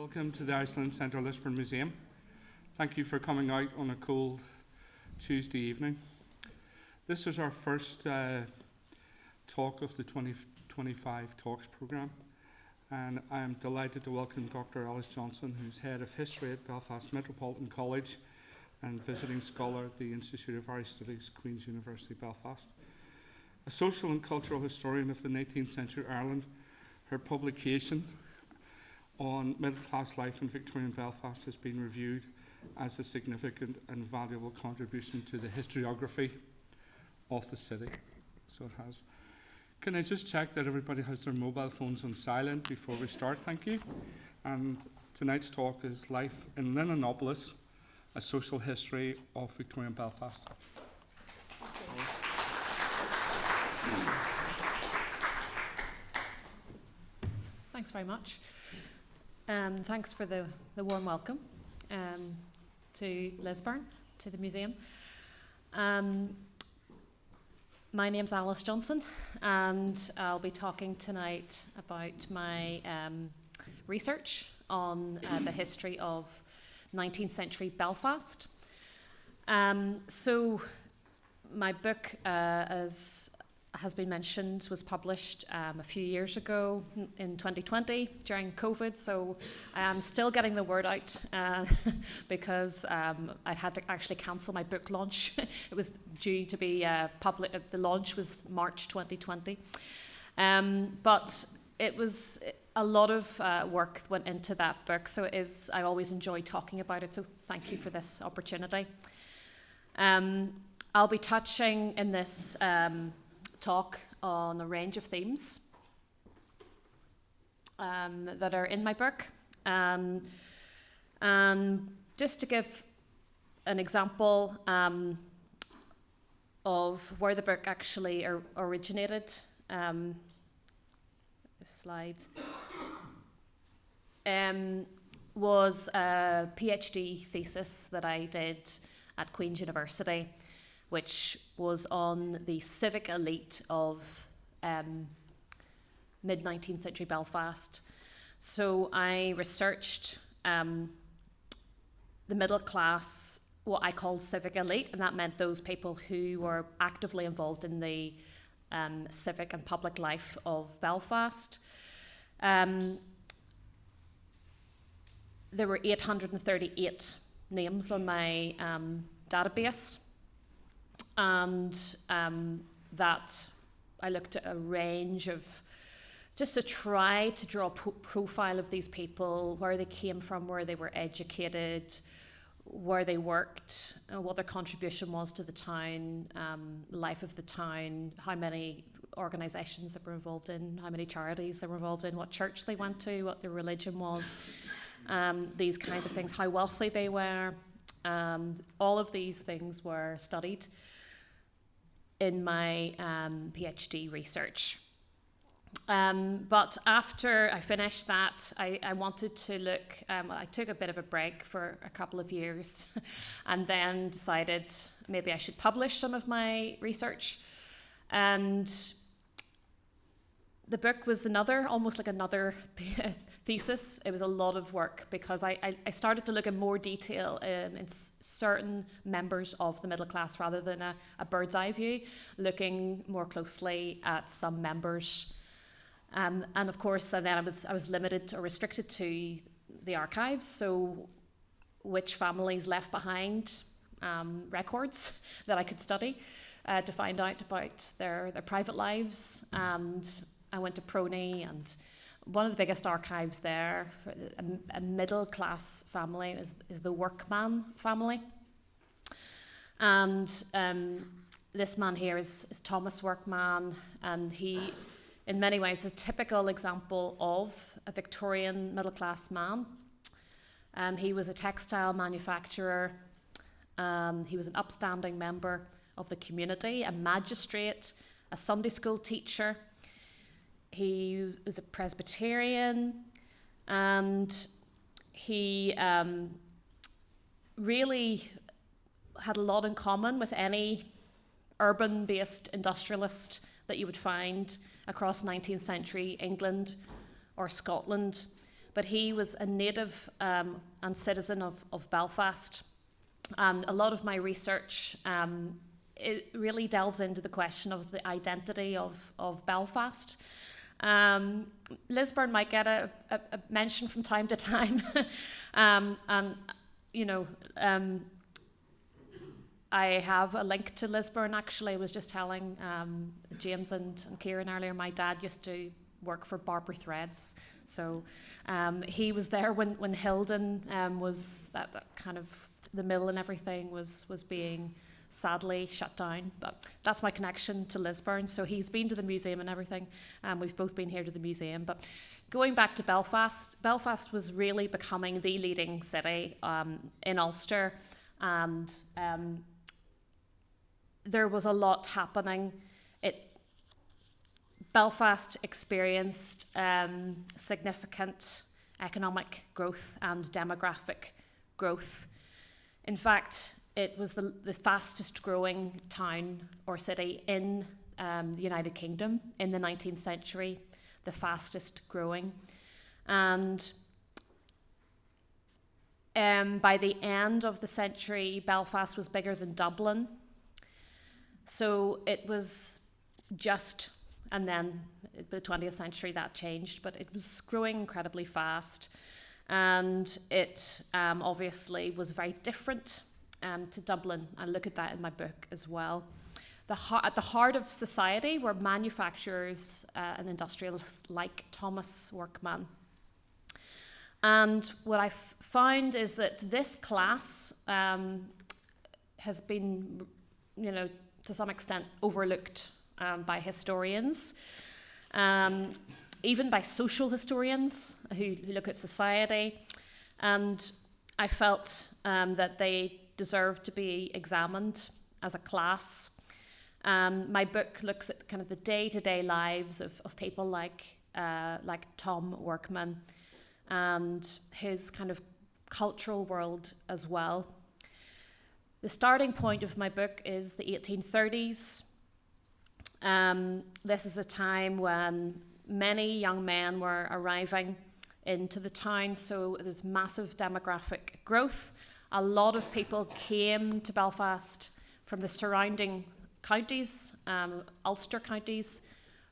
Welcome to the Iceland Central Lisburn Museum. Thank you for coming out on a cold Tuesday evening. This is our first talk of the 2025 Talks programme, and I am delighted to welcome Dr. Alice Johnson, who's Head of History at Belfast Metropolitan College and visiting scholar at the Institute of Irish Studies, Queen's University Belfast. A social and cultural historian of the 19th century Ireland, her publication on middle-class life in Victorian Belfast has been reviewed as a significant and valuable contribution to the historiography of the city. So it has. Can I just check that everybody has their mobile phones on silent before we start? Thank you. And tonight's talk is Life in Linenopolis, a social history of Victorian Belfast. Thanks very much. Thanks for the warm welcome to Lisburn, to the museum. My name's Alice Johnson, and I'll be talking tonight about my research on the history of 19th century Belfast. So my book, as has been mentioned, was published a few years ago in 2020 during COVID, so I am still getting the word out because I had to actually cancel my book launch. It was due to be public. The launch was March 2020, but it was a lot of work went into that book, so it is. I always enjoy talking about it, so thank you for this opportunity. I'll be touching in this talk on a range of themes that are in my book. And just to give an example of where the book actually originated, this slide was a PhD thesis that I did at Queen's University, which was on the civic elite of mid-19th century Belfast. So I researched the middle class, what I call civic elite, and that meant those people who were actively involved in the civic and public life of Belfast. There were 838 names on my database. And that I looked at a range of, just to try to draw a profile of these people, where they came from, where they were educated, where they worked, what their contribution was to the town, life of the town, how many organisations they were involved in, how many charities they were involved in, what church they went to, what their religion was, these kinds of things, how wealthy they were. All of these things were studied in my PhD research. But after I finished that, I wanted to look, I took a bit of a break for a couple of years and then decided maybe I should publish some of my research. And the book was almost like another thesis. It was a lot of work because I started to look in more detail in certain members of the middle class rather than a bird's eye view, looking more closely at some members. And of course, then I was limited or restricted to the archives, so which families left behind records that I could study to find out about their private lives. And I went to Prony, and one of the biggest archives there for a middle-class family is the Workman family. And this man here is Thomas Workman, and he, in many ways, is a typical example of a Victorian middle-class man. He was a textile manufacturer. He was an upstanding member of the community, a magistrate, a Sunday school teacher. He was a Presbyterian, and he really had a lot in common with any urban-based industrialist that you would find across 19th century England or Scotland. but he was a native and citizen of Belfast. And a lot of my research it really delves into the question of the identity of Belfast. Lisburn might get a mention from time to time, and you know, I have a link to Lisburn. Actually, I was just telling James and Kieran earlier. My dad used to work for Barber Threads, so he was there when Hilden was that kind of the mill and everything was being sadly shut down. But that's my connection to Lisburn. So he's been to the museum and everything. We've both been here to the museum. But going back to Belfast, Belfast was really becoming the leading city in Ulster, and there was a lot happening. Belfast experienced significant economic growth and demographic growth. In fact, it was the fastest growing town or city in the United Kingdom in the 19th century, the fastest growing. And by the end of the century, Belfast was bigger than Dublin. So it was just, and then the 20th century that changed, but it was growing incredibly fast. And it obviously was very different to Dublin. I look at that in my book as well. At the heart of society were manufacturers and industrialists like Thomas Workman. And what I found is that this class has been, you know, to some extent overlooked by historians, even by social historians who look at society. And I felt that they deserved to be examined as a class. My book looks at kind of the day-to-day lives of people like Tom Workman and his kind of cultural world as well. The starting point of my book is the 1830s. This is a time when many young men were arriving into the town, so there's massive demographic growth. A lot of people came to Belfast from the surrounding counties, Ulster counties.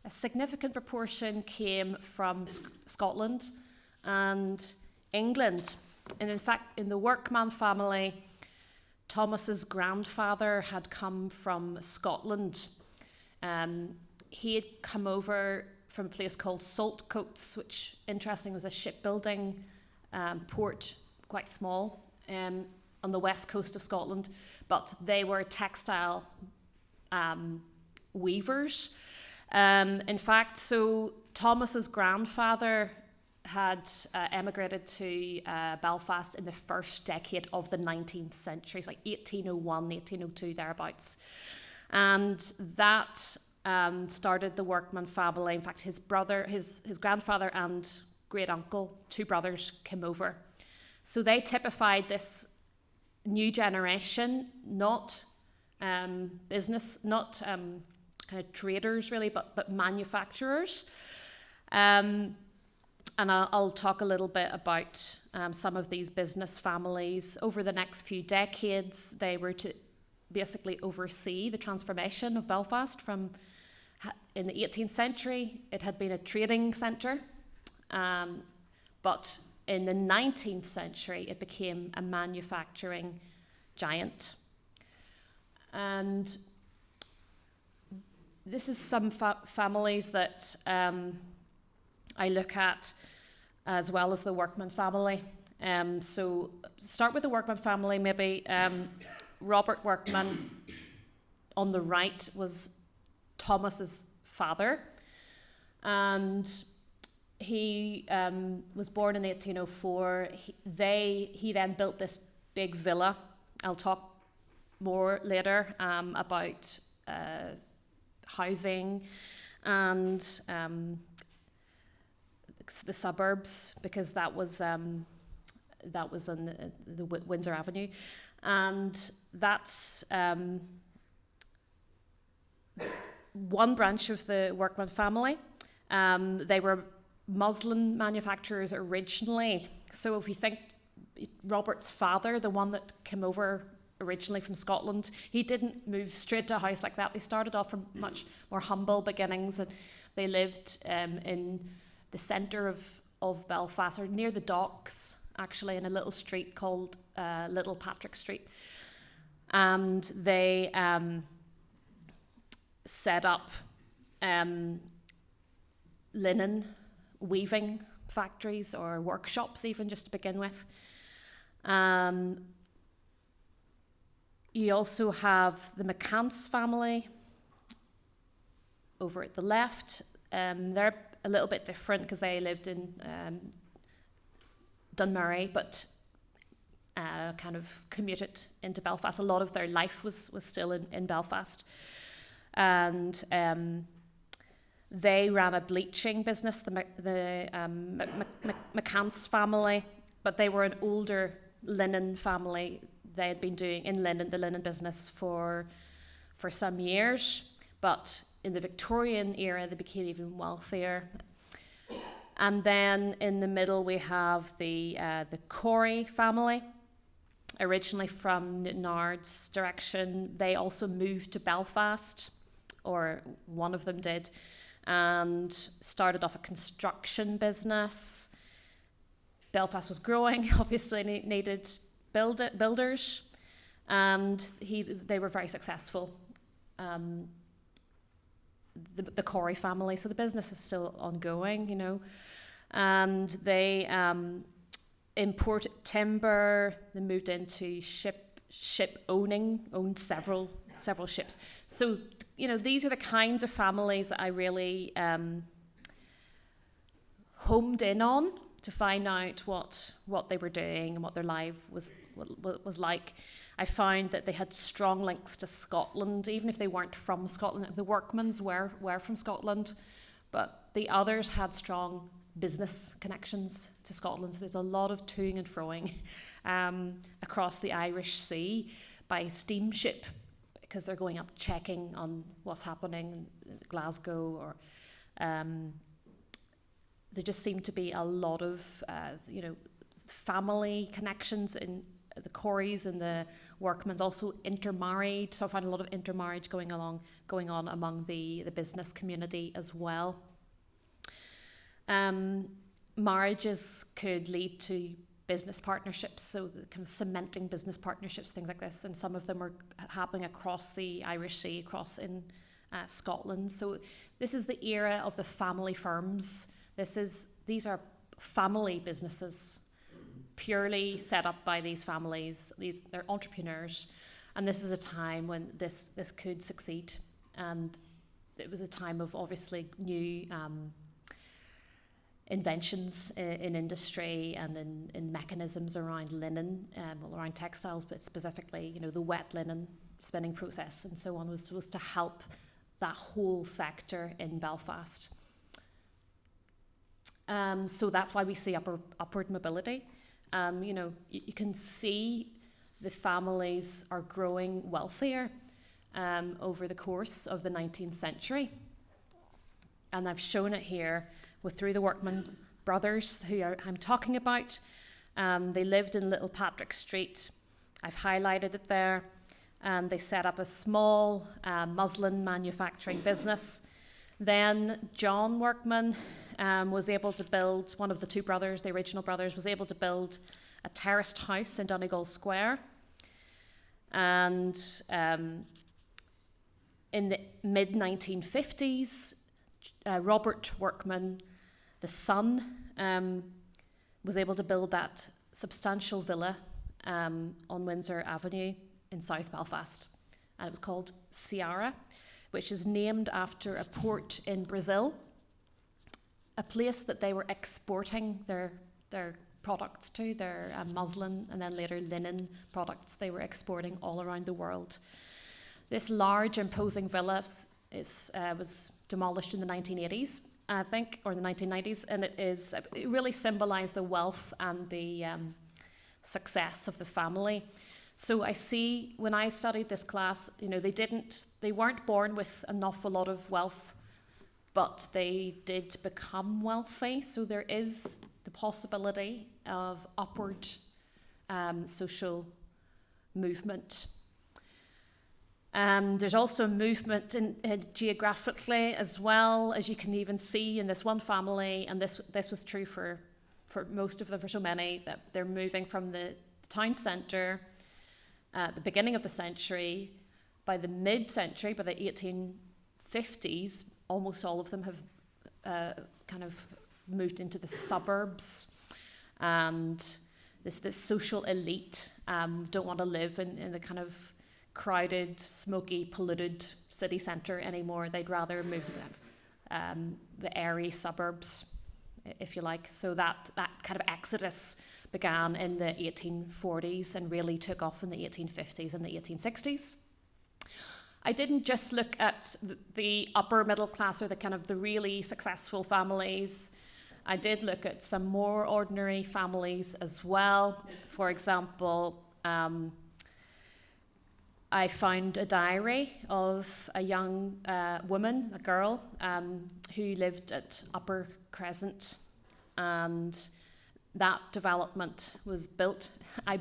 A significant proportion came from Scotland and England. And in fact, in the Workman family, Thomas's grandfather had come from Scotland. He had come over from a place called Saltcoats, which, interesting, was a shipbuilding port, quite small, on the west coast of Scotland, but they were textile weavers. In fact, so Thomas's grandfather had emigrated to Belfast in the first decade of the 19th century, so like 1801, 1802, thereabouts. And that started the Workman family. In fact, his grandfather and great uncle, two brothers, came over. So they typified this new generation, not business, not kind of traders really, but manufacturers. And I'll talk a little bit about some of these business families. Over the next few decades, they were to basically oversee the transformation of Belfast from, in the 18th century, it had been a trading centre, but in the 19th century, it became a manufacturing giant. And this is some families that I look at, as well as the Workman family. So start with the Workman family, maybe. Robert Workman on the right was Thomas's father, and he was born in 1804. He then built this big villa. I'll talk more later about housing and the suburbs, because that was on the Windsor Avenue, and that's one branch of the Workman family. They were muslin manufacturers originally. So if you think Robert's father, the one that came over originally from Scotland, he didn't move straight to a house like that. They started off from much more humble beginnings, and they lived in the centre of Belfast, or near the docks, actually, in a little street called Little Patrick Street. And they set up linen weaving factories or workshops, even, just to begin with. You also have the McCants family over at the left. They're a little bit different because they lived in Dunmurry, but kind of commuted into Belfast. A lot of their life was still in Belfast. And they ran a bleaching business, the McCants family, but they were an older linen family. They had been doing the linen business for some years, but in the Victorian era they became even wealthier. And then in the middle we have the Corey family, originally from Nard's direction. They also moved to Belfast, or one of them did, and started off a construction business. Belfast was growing, obviously needed builders, and they were very successful. The Corey family, so the business is still ongoing, and they imported timber. They moved into ship owning, owned several ships. So these are the kinds of families that I really homed in on to find out what they were doing and what their life was like. I found that they had strong links to Scotland, even if they weren't from Scotland. The workmen's were from Scotland, but the others had strong business connections to Scotland. So there's a lot of toing and froing across the Irish Sea by steamship, because they're going up checking on what's happening in Glasgow, or there just seemed to be a lot of family connections in the Coreys, and the workmen's also intermarried. So I found a lot of intermarriage going on among the business community as well. Marriages could lead to business partnerships, so kind of cementing business partnerships, things like this, and some of them are happening across the Irish Sea, across in Scotland. So this is the era of the family firms. These are family businesses, purely set up by these families. They're entrepreneurs, and this is a time when this could succeed. And it was a time of obviously new inventions in industry and in mechanisms around linen, around textiles, but specifically, the wet linen spinning process and so on was to help that whole sector in Belfast. So that's why we see upward mobility. You can see the families are growing wealthier over the course of the 19th century. And I've shown it here through the workman brothers who I'm talking about. They lived in Little Patrick Street. I've highlighted it there. And they set up a small muslin manufacturing business. Then John Workman was able to build, one of the two brothers, the original brothers, was able to build a terraced house in Donegal Square. And in the mid-1950s, Robert Workman, the son, was able to build that substantial villa on Windsor Avenue in South Belfast. And it was called Ceará, which is named after a port in Brazil, a place that they were exporting their products to, their muslin and then later linen products they were exporting all around the world. This large, imposing villa was demolished in the 1980s, I think, or the 1990s, and it really symbolised the wealth and the success of the family. So I see, when I studied this class, they weren't born with an awful lot of wealth but they did become wealthy. So there is the possibility of upward social movement. There's also a movement geographically as well, as you can even see in this one family, and this was true for most of them, for so many, that they're moving from the town centre at the beginning of the century. By the mid-century, by the 1850s, almost all of them have kind of moved into the suburbs, and this social elite don't want to live in the kind of crowded, smoky, polluted city centre anymore. They'd rather move to the airy suburbs, if you like. So that kind of exodus began in the 1840s and really took off in the 1850s and the 1860s. I didn't just look at the upper middle class or the kind of the really successful families. I did look at some more ordinary families as well. For example, I found a diary of a young woman, a girl, who lived at Upper Crescent, and that development was built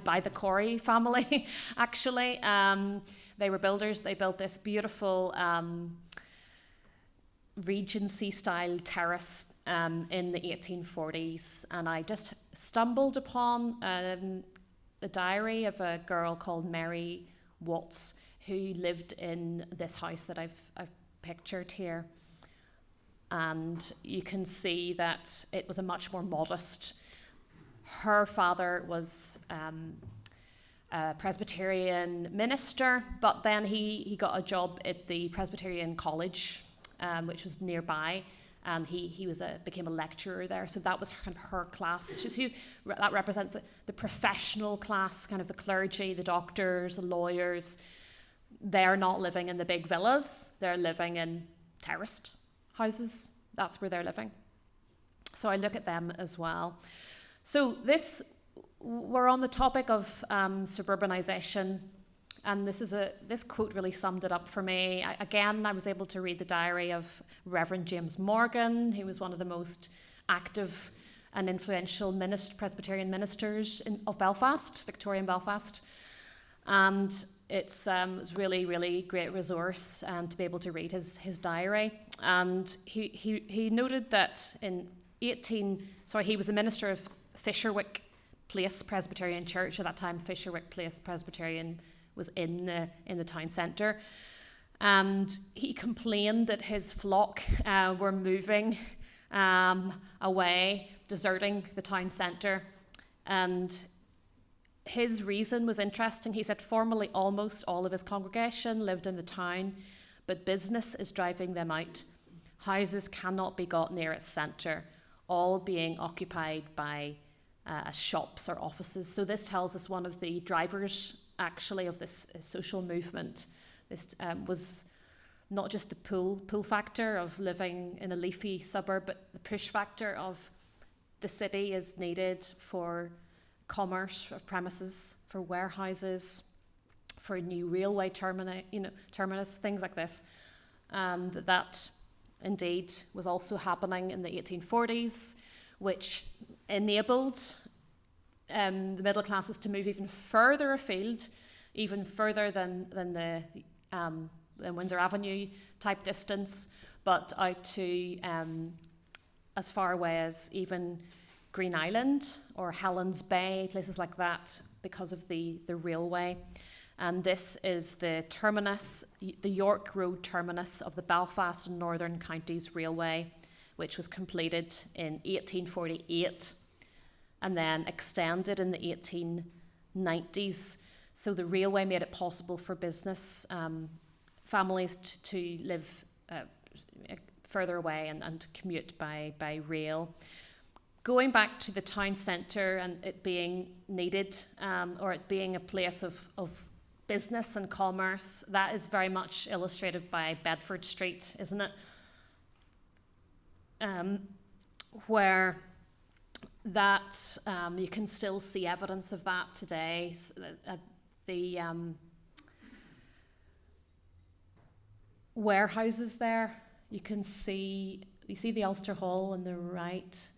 by the Corey family, actually. They were builders. They built this beautiful Regency-style terrace in the 1840s, and I just stumbled upon the diary of a girl called Mary Watts, who lived in this house that I've pictured here. And you can see that it was a much more modest. Her father was a Presbyterian minister, but then he got a job at the Presbyterian College, which was nearby, and he became a lecturer there. So that was kind of her class. That represents the professional class, kind of the clergy, the doctors, the lawyers. They're not living in the big villas. They're living in terraced houses. That's where they're living. So I look at them as well. So we're on the topic of suburbanisation, and this quote really summed it up for me. I was able to read the diary of Reverend James Morgan, who was one of the most active and influential Presbyterian ministers of Belfast, Victorian Belfast. And it's really, really great resource to be able to read his diary. And he noted that he was the minister of Fisherwick Place Presbyterian Church. At that time, Fisherwick Place Presbyterian was in the town centre. And he complained that his flock were moving away, deserting the town centre. And his reason was interesting. He said formerly almost all of his congregation lived in the town, but business is driving them out. Houses cannot be got near its centre, all being occupied by shops or offices. So this tells us one of the drivers actually of this social movement. This was not just the pull factor of living in a leafy suburb, but the push factor of the city is needed for commerce, for premises, for warehouses, for new railway terminus, things like this. That indeed was also happening in the 1840s, which enabled the middle classes to move even further afield, even further than the Windsor Avenue type distance, but out to as far away as even Green Island or Helen's Bay, places like that, because of the railway. And this is the terminus, the York Road terminus of the Belfast and Northern Counties Railway, which was completed in 1848 and then extended in the 1890s. So the railway made it possible for business families to live further away and commute by rail. Going back to the town centre and it being needed, or it being a place of business and commerce, that is very much illustrated by Bedford Street, isn't it? Where that you can still see evidence of that today. The warehouses there, you see the Ulster Hall on the right,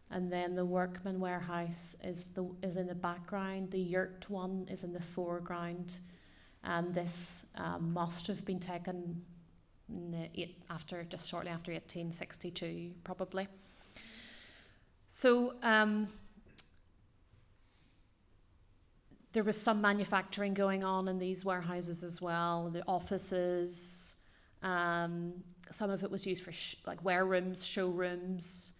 and then the Workman Warehouse is in the background. The yurt one is in the foreground, and this must have been taken just shortly after 1862, probably. So there was some manufacturing going on in these warehouses as well. The offices, some of it was used for like warerooms, showrooms,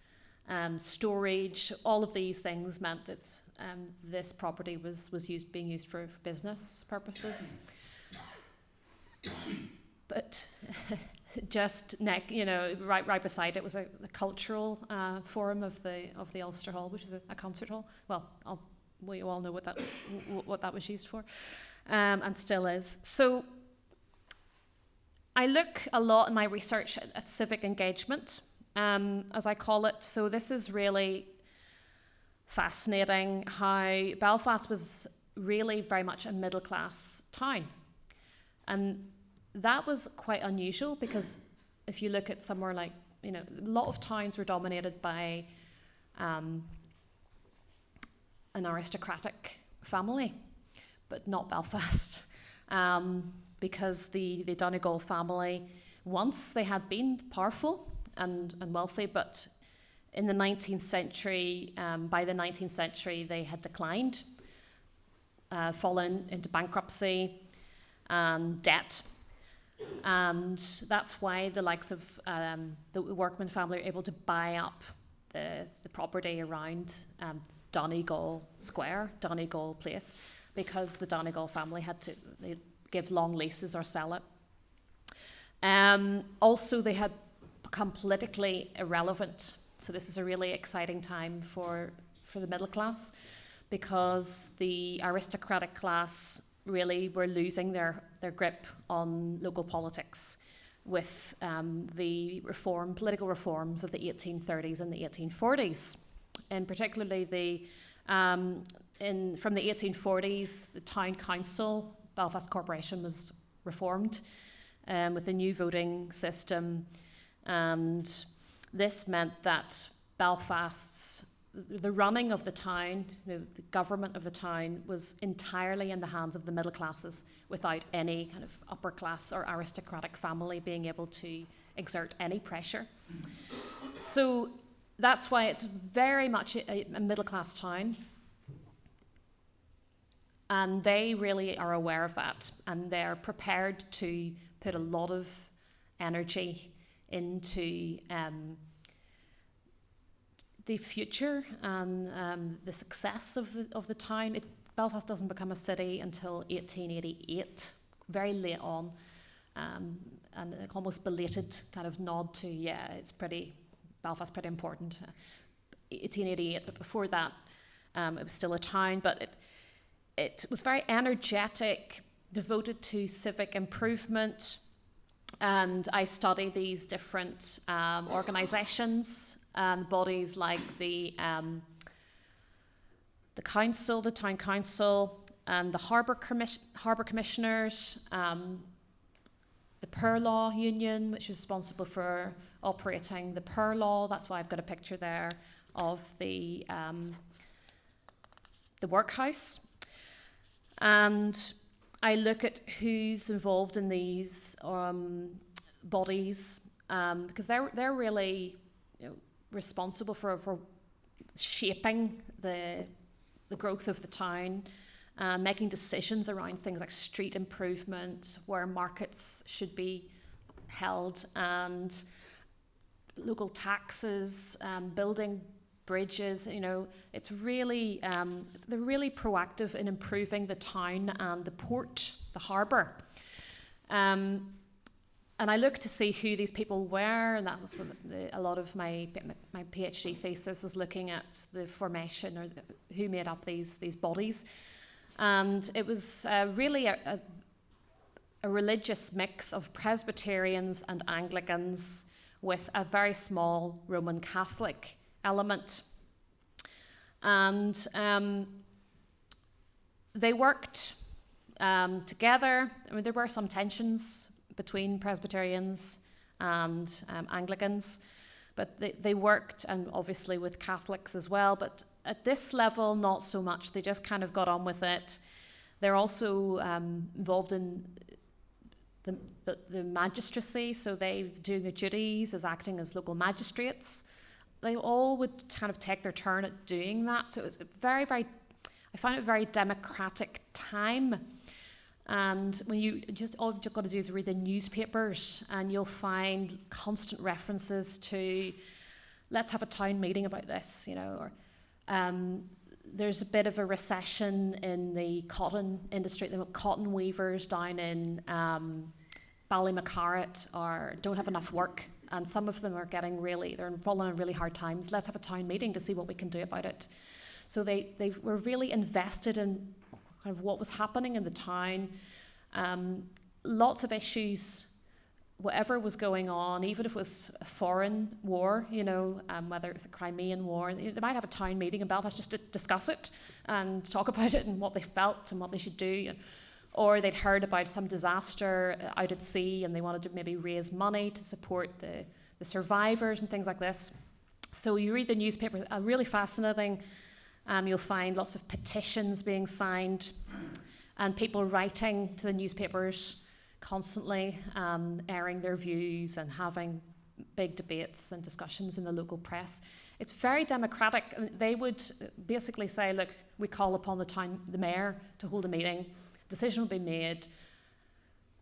storage. All of these things meant that this property was being used for business purposes. But just right beside it was a cultural forum of the Ulster Hall, which is a concert hall. Well, we all know what that was used for, and still is. So I look a lot in my research at civic engagement, as I call it. So this is really fascinating how Belfast was really very much a middle class town, and that was quite unusual, because if you look at somewhere like, a lot of towns were dominated by an aristocratic family, but not Belfast, because the Donegal family, once they had been powerful and wealthy, but in the 19th century, by the 19th century, they had declined, fallen into bankruptcy and debt. And that's why the likes of the Workman family are able to buy up the property around Donegal Square, Donegal Place, because the Donegal family had to give long leases or sell it. Also, they had become politically irrelevant. So this was a really exciting time for the middle class, because the aristocratic class really were losing their grip on local politics with the political reforms of the 1830s and the 1840s. And particularly from the 1840s, the town council, Belfast Corporation, was reformed with a new voting system. And this meant that the running of the town, the government of the town, was entirely in the hands of the middle classes, without any kind of upper class or aristocratic family being able to exert any pressure. So that's why it's very much a middle class town. And they really are aware of that, and they're prepared to put a lot of energy into the future and the success of the town. Belfast doesn't become a city until 1888, very late on, and an almost belated kind of nod to, Belfast's pretty important. 1888, but before that, it was still a town, but it was very energetic, devoted to civic improvement, and I study these different organisations and bodies like the council, the town council, and the harbour commissioners, the Poor Law Union, which is responsible for operating the Poor Law. That's why I've got a picture there of the workhouse. And I look at who's involved in these bodies, because they're really responsible for shaping the growth of the town, making decisions around things like street improvement, where markets should be held, and local taxes, building bridges. It's really they're really proactive in improving the town and the port, the harbour. And I looked to see who these people were, and that was a lot of my PhD thesis was looking at the formation, or who made up these bodies. And it was really a religious mix of Presbyterians and Anglicans, with a very small Roman Catholic element. And they worked together. I mean, there were some tensions between Presbyterians and Anglicans. But they worked, and obviously with Catholics as well, but at this level, not so much. They just kind of got on with it. They're also involved in the magistracy, so they do their duties as acting as local magistrates. They all would kind of take their turn at doing that. So it was very, very, I found it a very democratic time. And when all you've got to do is read the newspapers, and you'll find constant references to, let's have a town meeting about this, or there's a bit of a recession in the cotton industry. The cotton weavers down in Ballymacarrat don't have enough work, and some of them are they're falling on really hard times. Let's have a town meeting to see what we can do about it. So they were really invested in kind of what was happening in the town. Lots of issues, whatever was going on, even if it was a foreign war, whether it was a Crimean war, they might have a town meeting in Belfast just to discuss it and talk about it and what they felt and what they should do. Or they'd heard about some disaster out at sea, and they wanted to maybe raise money to support the survivors and things like this. So you read the newspapers, really fascinating. You'll find lots of petitions being signed and people writing to the newspapers constantly, airing their views and having big debates and discussions in the local press. It's very democratic. They would basically say, look, we call upon the mayor to hold a meeting. Decision will be made.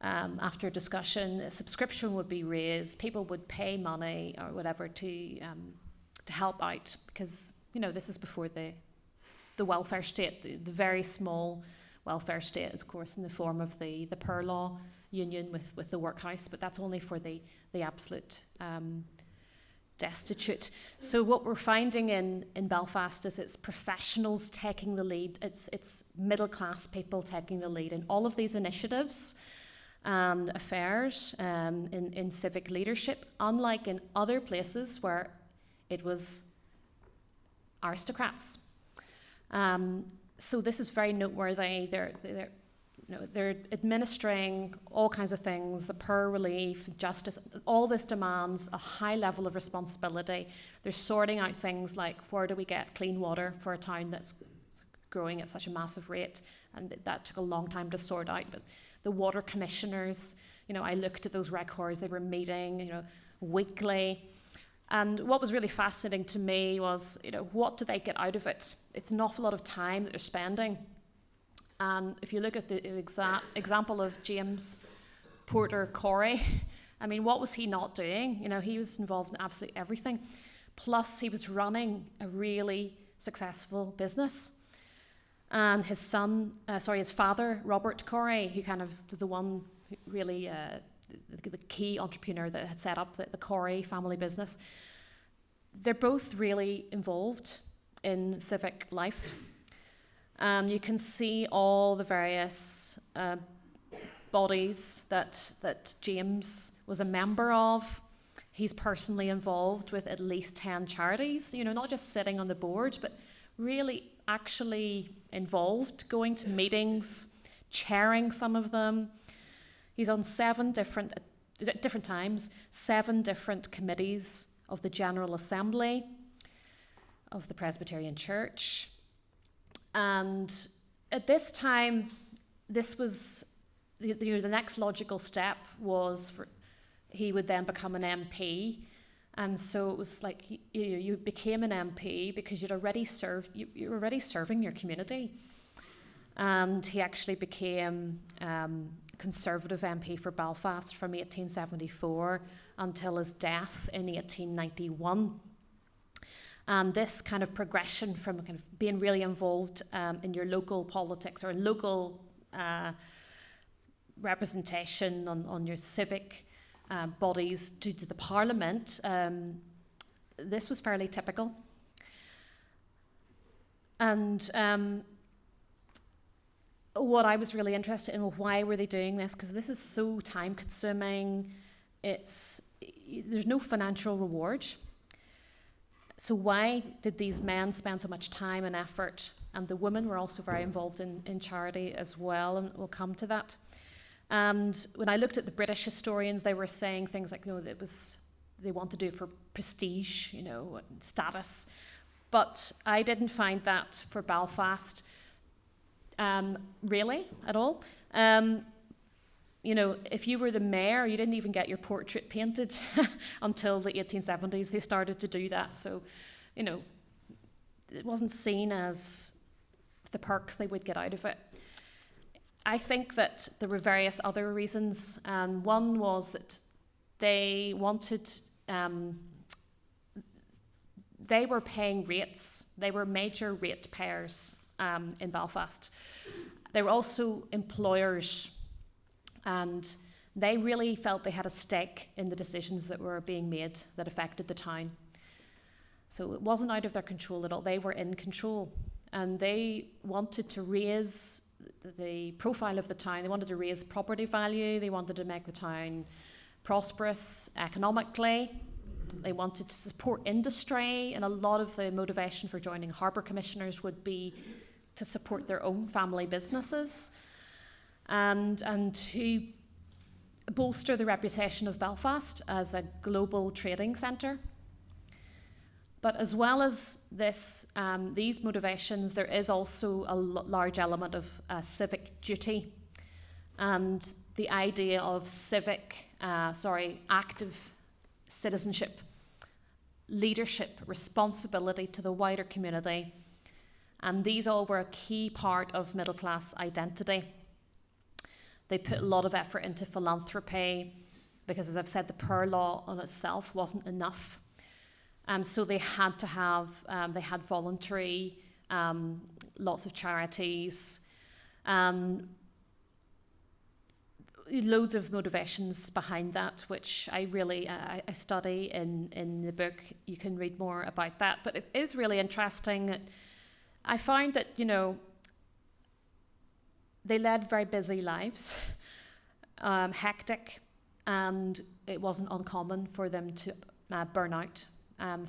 After discussion, a subscription would be raised. People would pay money or whatever to help out, because this is before the welfare state, the very small welfare state, is of course in the form of the Poor Law Union with the workhouse, but that's only for the absolute destitute. So what we're finding in Belfast is it's professionals taking the lead, it's middle class people taking the lead in all of these initiatives and affairs in civic leadership, unlike in other places where it was aristocrats. So this is very noteworthy. They're administering all kinds of things, the poor relief, justice. All this demands a high level of responsibility. They're sorting out things like, where do we get clean water for a town that's growing at such a massive rate? And that took a long time to sort out. But the water commissioners, I looked at those records. They were meeting, weekly. And what was really fascinating to me was, what do they get out of it? It's an awful lot of time that they're spending. And if you look at the example of James Porter Corey, what was he not doing? He was involved in absolutely everything. Plus, he was running a really successful business. And his father, Robert Corey, who kind of was the one who really the key entrepreneur that had set up the Corey family business. They're both really involved in civic life. You can see all the various bodies that James was a member of. He's personally involved with at least 10 charities, not just sitting on the board, but really actually involved, going to meetings, chairing some of them. He's on 7 different times, 7 different committees of the General Assembly of the Presbyterian Church. And at this time, this was, the next logical step was he would then become an MP. And so it was like you became an MP because you'd already served, you were already serving your community. And he actually became Conservative MP for Belfast from 1874 until his death in 1891. And this kind of progression from kind of being really involved in your local politics or local representation on your civic bodies to the Parliament, this was fairly typical. And what I was really interested in, why were they doing this? Because this is so time consuming. There's no financial reward. So why did these men spend so much time and effort? And the women were also very involved in charity as well, and we'll come to that. And when I looked at the British historians, they were saying things like, they want to do it for prestige, status. But I didn't find that for Belfast, really, at all. If you were the mayor, you didn't even get your portrait painted until the 1870s. They started to do that. So, it wasn't seen as the perks they would get out of it. I think that there were various other reasons. One was that they wanted, they were paying rates. They were major rate payers in Belfast. They were also employers, and they really felt they had a stake in the decisions that were being made that affected the town. So it wasn't out of their control at all. They were in control, and they wanted to raise the profile of the town. They wanted to raise property value. They wanted to make the town prosperous economically. They wanted to support industry, and a lot of the motivation for joining harbour commissioners would be to support their own family businesses and to bolster the reputation of Belfast as a global trading centre. But as well as this, these motivations, there is also a large element of civic duty and the idea of active citizenship, leadership, responsibility to the wider community. And these all were a key part of middle class identity. They put a lot of effort into philanthropy because, as I've said, the poor law on itself wasn't enough. So they had to have, they had voluntary, lots of charities, loads of motivations behind that, which I really, I study in the book. You can read more about that. But it is really interesting. I find that, they led very busy lives, hectic, and it wasn't uncommon for them to burn out.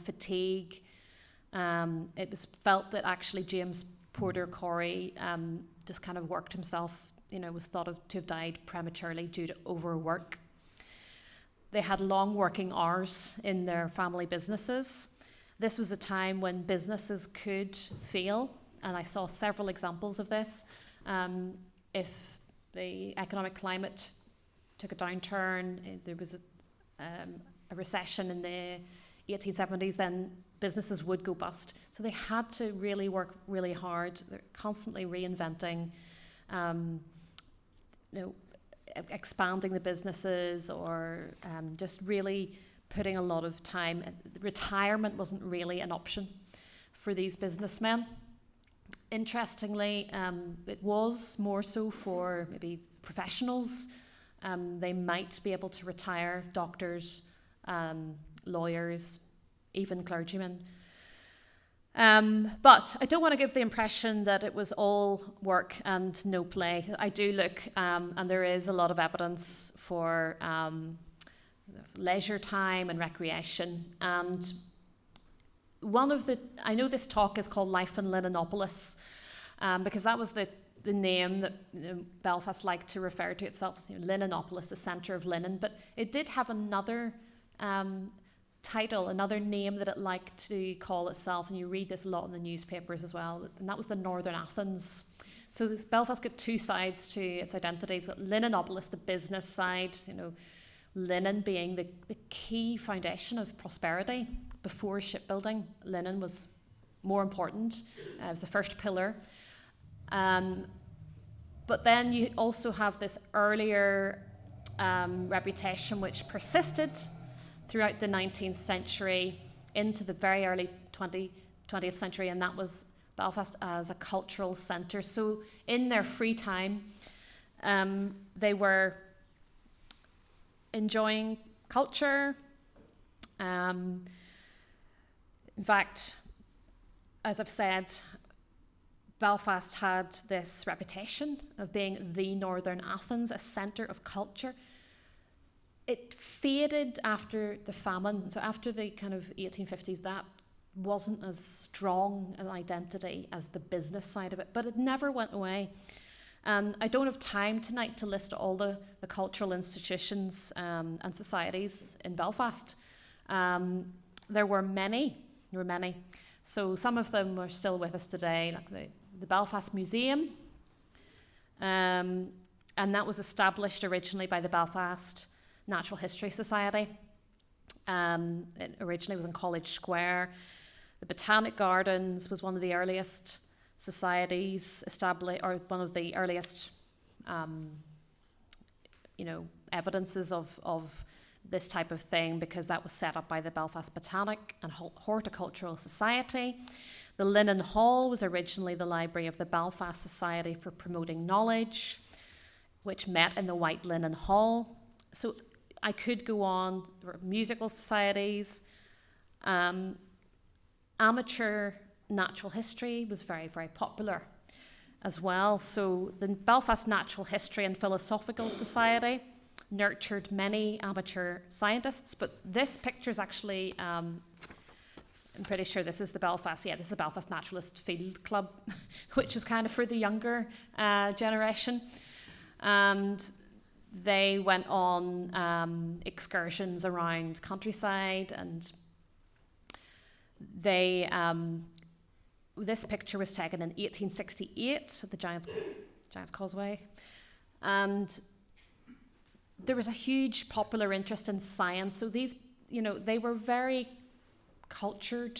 Fatigue. It was felt that actually James Porter Corey just kind of worked himself, was thought of to have died prematurely due to overwork. They had long working hours in their family businesses. This was a time when businesses could fail, and I saw several examples of this. If the economic climate took a downturn, there was a recession in the 1870s, then businesses would go bust. So they had to really work really hard. They're constantly reinventing, expanding the businesses, or just really putting a lot of time. Retirement wasn't really an option for these businessmen. Interestingly, it was more so for maybe professionals. They might be able to retire, doctors, lawyers, even clergymen. But I don't want to give the impression that it was all work and no play. I do look, and there is a lot of evidence for leisure time and recreation. And I know this talk is called Life in Linenopolis, because that was the name that Belfast liked to refer to itself as, Linenopolis, the centre of linen. But it did have another title, another name that it liked to call itself, and you read this a lot in the newspapers as well, and that was the Northern Athens. So Belfast got two sides to its identity. It's got Linenopolis, the business side, linen being the key foundation of prosperity. Before shipbuilding, linen was more important. It was the first pillar. But then you also have this earlier reputation which persisted throughout the 19th century into the very early 20th century, and that was Belfast as a cultural centre. So in their free time, they were enjoying culture. In fact, as I've said, Belfast had this reputation of being the Northern Athens, a centre of culture. It faded after the famine. So after the kind of 1850s, that wasn't as strong an identity as the business side of it, but it never went away. And I don't have time tonight to list all the cultural institutions and societies in Belfast. There were many. So some of them are still with us today, like the Belfast Museum. And that was established originally by the Belfast Natural History Society. It originally was in College Square. The Botanic Gardens was one of the earliest societies established, or one of the earliest, evidences of this type of thing, because that was set up by the Belfast Botanic and Horticultural Society. The Linen Hall was originally the library of the Belfast Society for Promoting Knowledge, which met in the White Linen Hall. So I could go on. There were musical societies. Amateur natural history was very, very popular as well. So the Belfast Natural History and Philosophical Society nurtured many amateur scientists, but this picture is actually, I'm pretty sure this is the Belfast Naturalist Field Club, which was kind of for the younger generation. And they went on excursions around countryside, and they this picture was taken in 1868 at the Giant's Causeway, and there was a huge popular interest in science. So these, they were very cultured,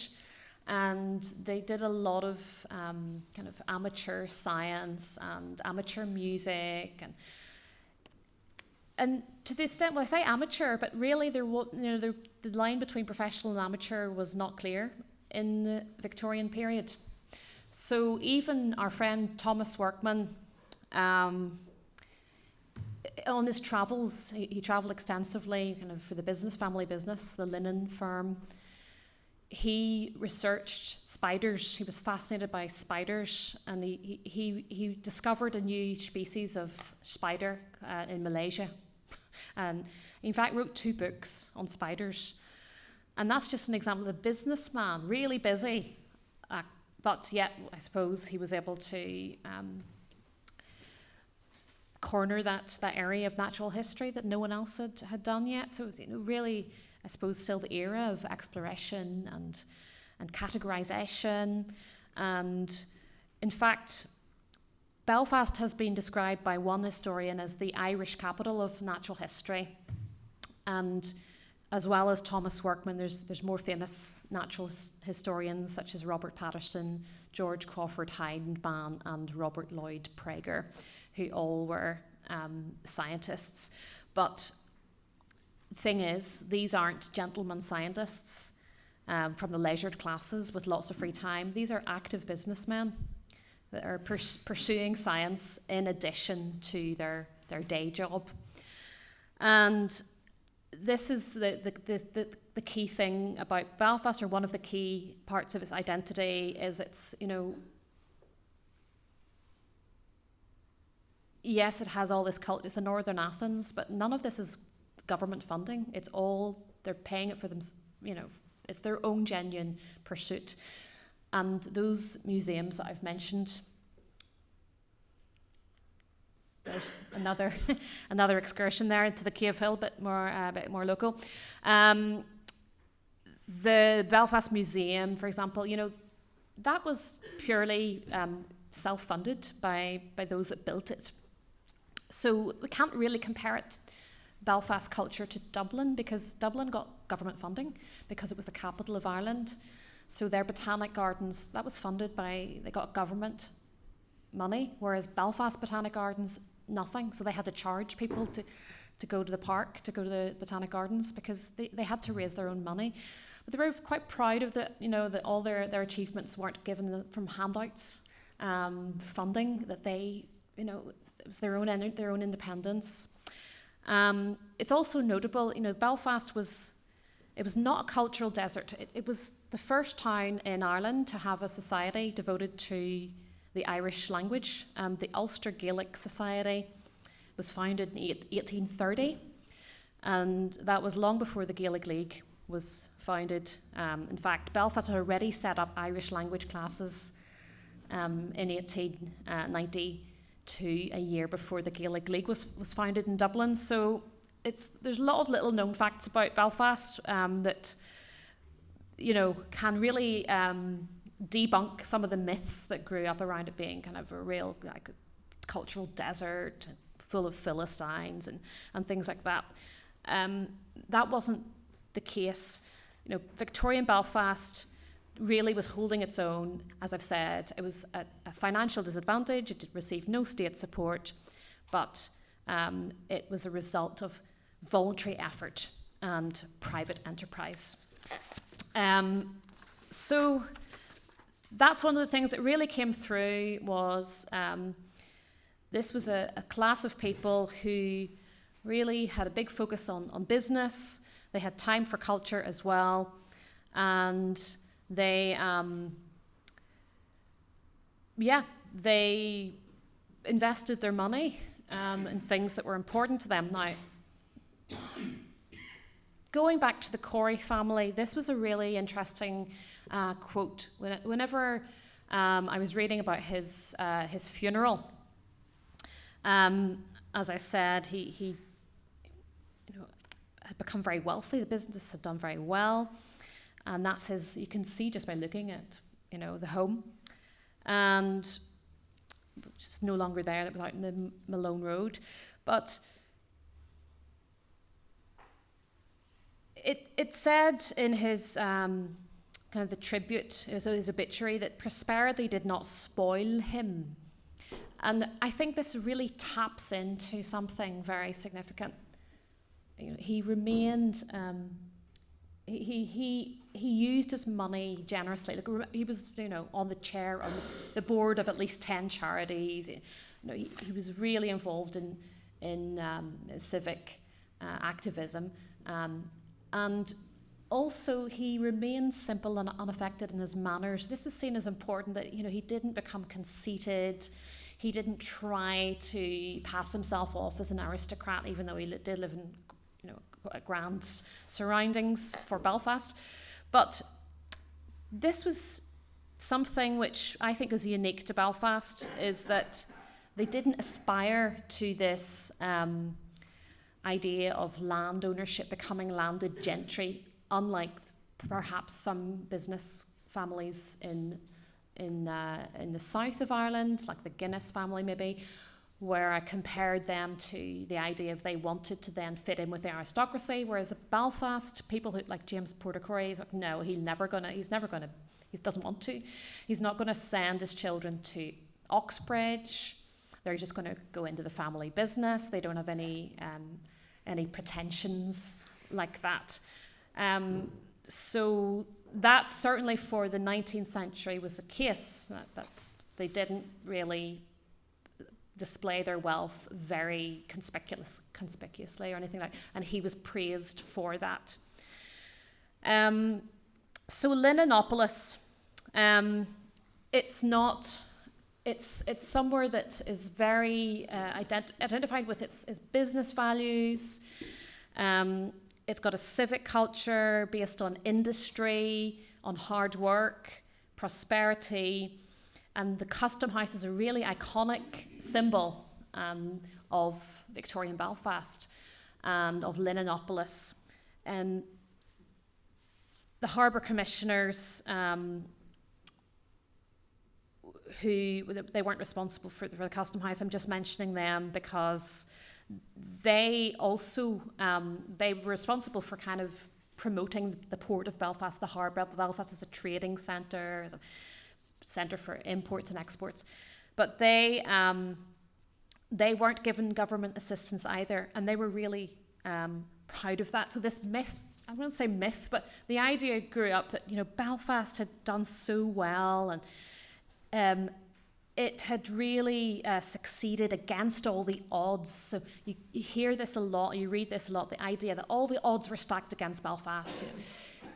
and they did a lot of kind of amateur science and amateur music, and to the extent, well, I say amateur, but really the line between professional and amateur was not clear in the Victorian period. So even our friend Thomas Workman, on his travels, he travelled extensively, kind of for the family business, the linen firm. He researched spiders. He was fascinated by spiders, and he discovered a new species of spider in Malaysia, and in fact wrote 2 books on spiders. And that's just an example of a businessman, really busy, but yet I suppose he was able to corner that area of natural history that no one else had done yet. So really, I suppose, still the era of exploration and categorization. And in fact, Belfast has been described by one historian as the Irish capital of natural history. And as well as Thomas Workman, there's more famous natural historians such as Robert Patterson, George Crawford Heidenmann, and Robert Lloyd Prager, who all were scientists. But the thing is, these aren't gentlemen scientists from the leisured classes with lots of free time. These are active businessmen that are pursuing science in addition to their day job. And this is the key thing about Belfast, or one of the key parts of its identity, is it's, yes, it has all this culture, it's the Northern Athens, but none of this is government funding. It's all, they're paying it for them, it's their own genuine pursuit. And those museums that I've mentioned, there's another excursion there into the Cave Hill, a bit more local. The Belfast Museum, for example, that was purely self-funded by those that built it. So we can't really compare it, Belfast culture, to Dublin, because Dublin got government funding because it was the capital of Ireland. So their Botanic Gardens, that was funded they got government money, whereas Belfast Botanic Gardens, nothing. So they had to charge people to go to the park, to go to the Botanic Gardens, because they had to raise their own money. But they were quite proud of that all their achievements weren't given from handouts, funding, that it was their own independence. It's also notable, Belfast was not a cultural desert. It was the first town in Ireland to have a society devoted to the Irish language. The Ulster Gaelic Society was founded in 1830, and that was long before the Gaelic League was founded. In fact, Belfast had already set up Irish language classes in 1892, to a year before the Gaelic League was founded in Dublin. So there's a lot of little known facts about Belfast that, you know, can really debunk some of the myths that grew up around it being kind of a real like cultural desert full of Philistines and things like that. That wasn't the case. You know, Victorian Belfast really was holding its own. As I've said, it was at a financial disadvantage. It received no state support, but it was a result of voluntary effort and private enterprise. So that's one of the things that really came through was this was a class of people who really had a big focus on business. They had time for culture as well, and they invested their money in things that were important to them. Now, going back to the Corey family, this was a really interesting quote. Whenever I was reading about his funeral, as I said, he had become very wealthy. The business had done very well, and that's his. You can see just by looking at the home, and it's no longer there. That was out in the Malone Road, but it said in his kind of the tribute, so his obituary, that prosperity did not spoil him. And I think this really taps into something very significant. He remained, he used his money generously. Like, he was, on the chair, on the board of at least 10 charities. He was really involved in civic activism. And also he remained simple and unaffected in his manners. This was seen as important, that he didn't become conceited. He didn't try to pass himself off as an aristocrat, even though he did live in grand surroundings for Belfast. But this was something which I think is unique to Belfast, is that they didn't aspire to this idea of land ownership, becoming landed gentry, unlike perhaps some business families in the south of Ireland, like the Guinness family maybe, where I compared them to the idea of they wanted to then fit in with the aristocracy, whereas at Belfast, people who like James Porter Corey, he's like, no, he doesn't want to. He's not going to send his children to Oxbridge. They're just going to go into the family business. They don't have any pretensions like that. So that certainly for the 19th century was the case, that they didn't really display their wealth very conspicuously or anything like that, and he was praised for that. So Linenopolis, it's somewhere that is very identified with its business values. It's got a civic culture based on industry, on hard work, prosperity, and the Custom House is a really iconic symbol of Victorian Belfast and of Linenopolis. And the Harbour Commissioners, who they weren't responsible for the Custom House. I'm just mentioning them because they also they were responsible for kind of promoting the port of Belfast, the harbour of Belfast, as a trading centre, as a centre for imports and exports. But they weren't given government assistance either, and they were really proud of that. So this myth, I wouldn't say myth, but the idea grew up that Belfast had done so well, and it had really succeeded against all the odds. So you hear this a lot, you read this a lot, the idea that all the odds were stacked against Belfast.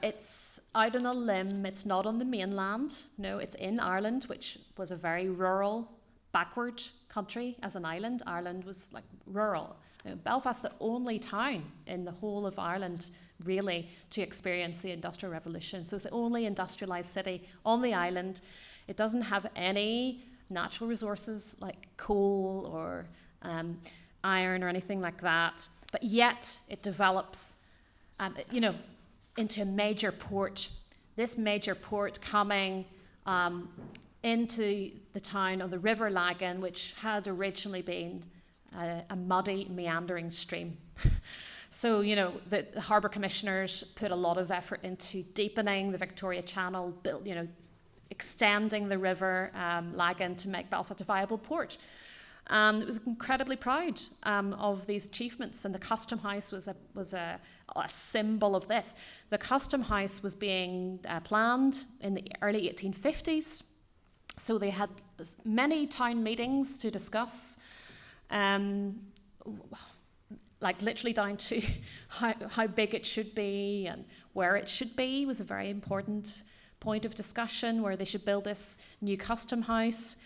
It's out on a limb, it's not on the mainland. No, it's in Ireland, which was a very rural, backward country as an island. Ireland was like rural. Belfast, the only town in the whole of Ireland really to experience the Industrial Revolution. So it's the only industrialised city on the island. It doesn't have any natural resources like coal or iron or anything like that. But yet it develops, into a major port. This major port coming into the town of the River Lagan, which had originally been a muddy, meandering stream. So, the harbour commissioners put a lot of effort into deepening the Victoria Channel, extending the River Lagan to make Belfast a viable port. And it was incredibly proud of these achievements, and the Custom House was a symbol of this. The Custom House was being planned in the early 1850s, so they had many town meetings to discuss, literally down to how big it should be and where it should be was a very important point of discussion, where they should build this new Custom House.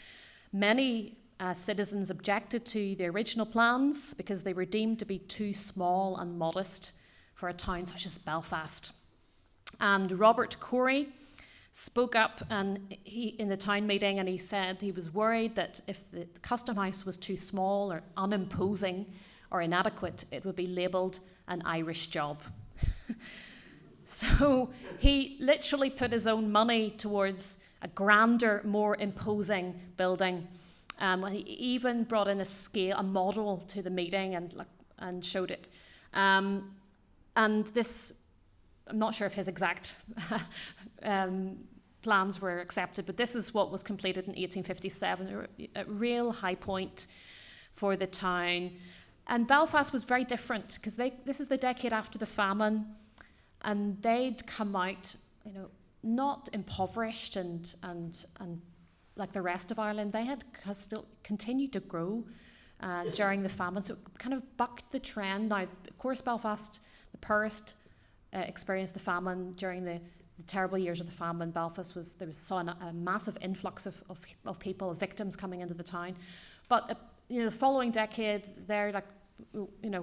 Many citizens objected to the original plans because they were deemed to be too small and modest for a town such as Belfast. And Robert Corey spoke up in the town meeting, and he said he was worried that if the Custom House was too small or unimposing or inadequate, it would be labelled an Irish job. So he literally put his own money towards a grander, more imposing building. He even brought in a model to the meeting and showed it. And this, I'm not sure if his exact plans were accepted, but this is what was completed in 1857, a real high point for the town. And Belfast was very different because this is the decade after the famine, and they'd come out, not impoverished and like the rest of Ireland. They had still continued to grow during the famine, so it kind of bucked the trend. Now, of course, Belfast, the poorest, experienced the famine during the terrible years of the famine. Belfast saw a massive influx of people, of victims coming into the town. But the following decade, they're like,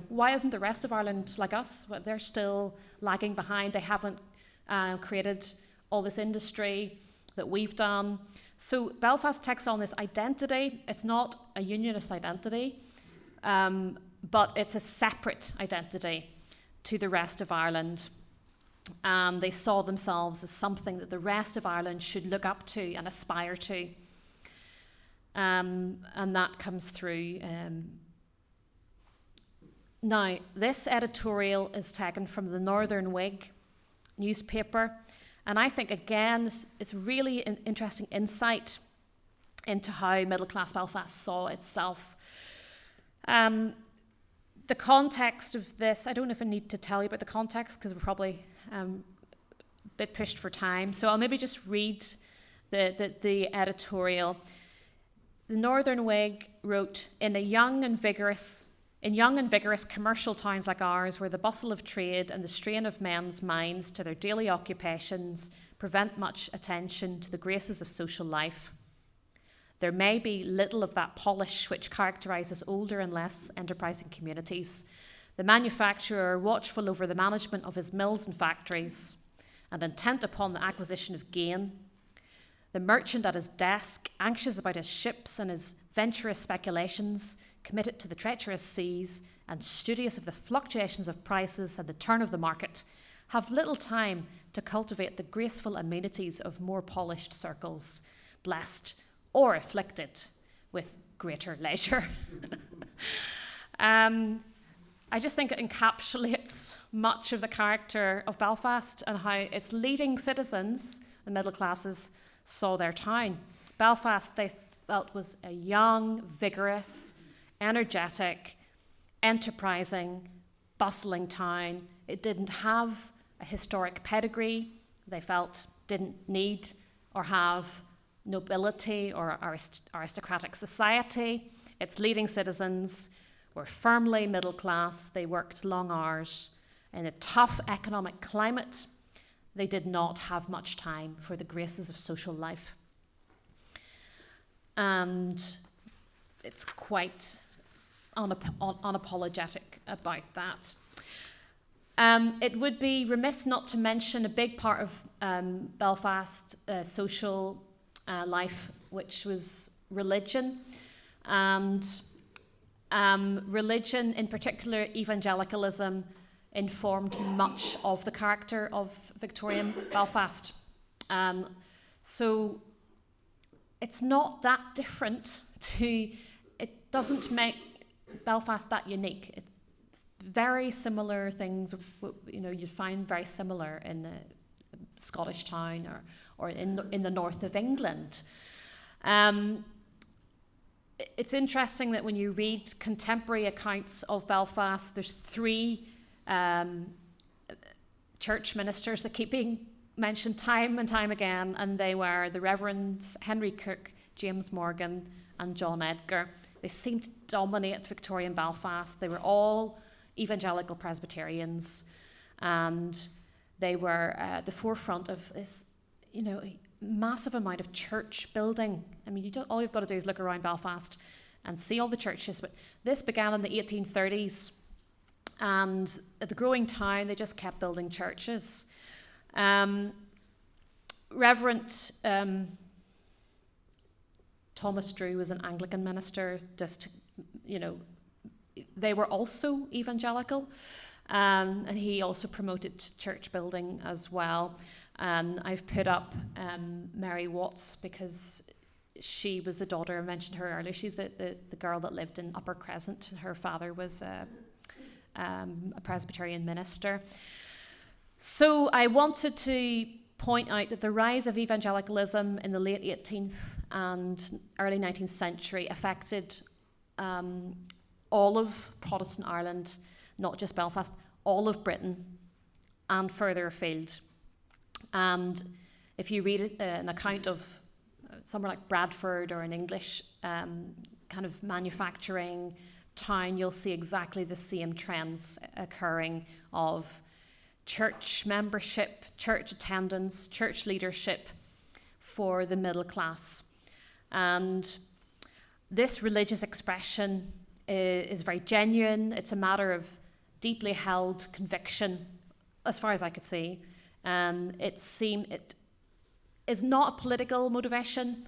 why isn't the rest of Ireland like us? Well, they're still lagging behind. They haven't created all this industry that we've done. So Belfast takes on this identity. It's not a unionist identity, but it's a separate identity to the rest of Ireland. And they saw themselves as something that the rest of Ireland should look up to and aspire to. And that comes through. Now, this editorial is taken from the Northern Whig newspaper. And I think, again, it's really an interesting insight into how middle-class Belfast saw itself. The context of this, I don't know if I need to tell you about the context because we're probably a bit pushed for time. So I'll maybe just read the editorial. The Northern Whig wrote, in young and vigorous commercial towns like ours, where the bustle of trade and the strain of men's minds to their daily occupations prevent much attention to the graces of social life, there may be little of that polish which characterises older and less enterprising communities. The manufacturer, watchful over the management of his mills and factories, and intent upon the acquisition of gain. The merchant at his desk, anxious about his ships and his venturous speculations, committed to the treacherous seas, and studious of the fluctuations of prices and the turn of the market, have little time to cultivate the graceful amenities of more polished circles, blessed or afflicted with greater leisure. I just think it encapsulates much of the character of Belfast and how its leading citizens, the middle classes, saw their town. Belfast, they felt, was a young, vigorous, energetic, enterprising, bustling town. It didn't have a historic pedigree. They felt didn't need or have nobility or aristocratic society. Its leading citizens were firmly middle class. They worked long hours. In a tough economic climate, they did not have much time for the graces of social life. And it's quite unapologetic about that. It would be remiss not to mention a big part of Belfast social life, which was religion, and religion, in particular evangelicalism, informed much of the character of Victorian Belfast. So it's not that different it doesn't make Belfast that unique. Very similar things, you find very similar in the Scottish town or in the north of England. It's interesting that when you read contemporary accounts of Belfast, there's 3 church ministers that keep being mentioned time and time again, and they were the Reverends Henry Cook, James Morgan, and John Edgar. They seemed to dominate Victorian Belfast. They were all evangelical Presbyterians, and they were at the forefront of this, massive amount of church building. I mean, all you've got to do is look around Belfast and see all the churches. But this began in the 1830s, and at the growing town, they just kept building churches. Reverend Thomas Drew was an Anglican minister. They were also evangelical, and he also promoted church building as well. And I've put up Mary Watts because she was the daughter, I mentioned her earlier. She's the girl that lived in Upper Crescent, and her father was a Presbyterian minister. So I wanted to point out that the rise of evangelicalism in the late 18th and early 19th century affected all of Protestant Ireland, not just Belfast, all of Britain and further afield. And if you read an account of somewhere like Bradford or an English kind of manufacturing town, you'll see exactly the same trends occurring of church membership, church attendance, church leadership for the middle class. And this religious expression is very genuine. It's a matter of deeply held conviction, as far as I could see. It is not a political motivation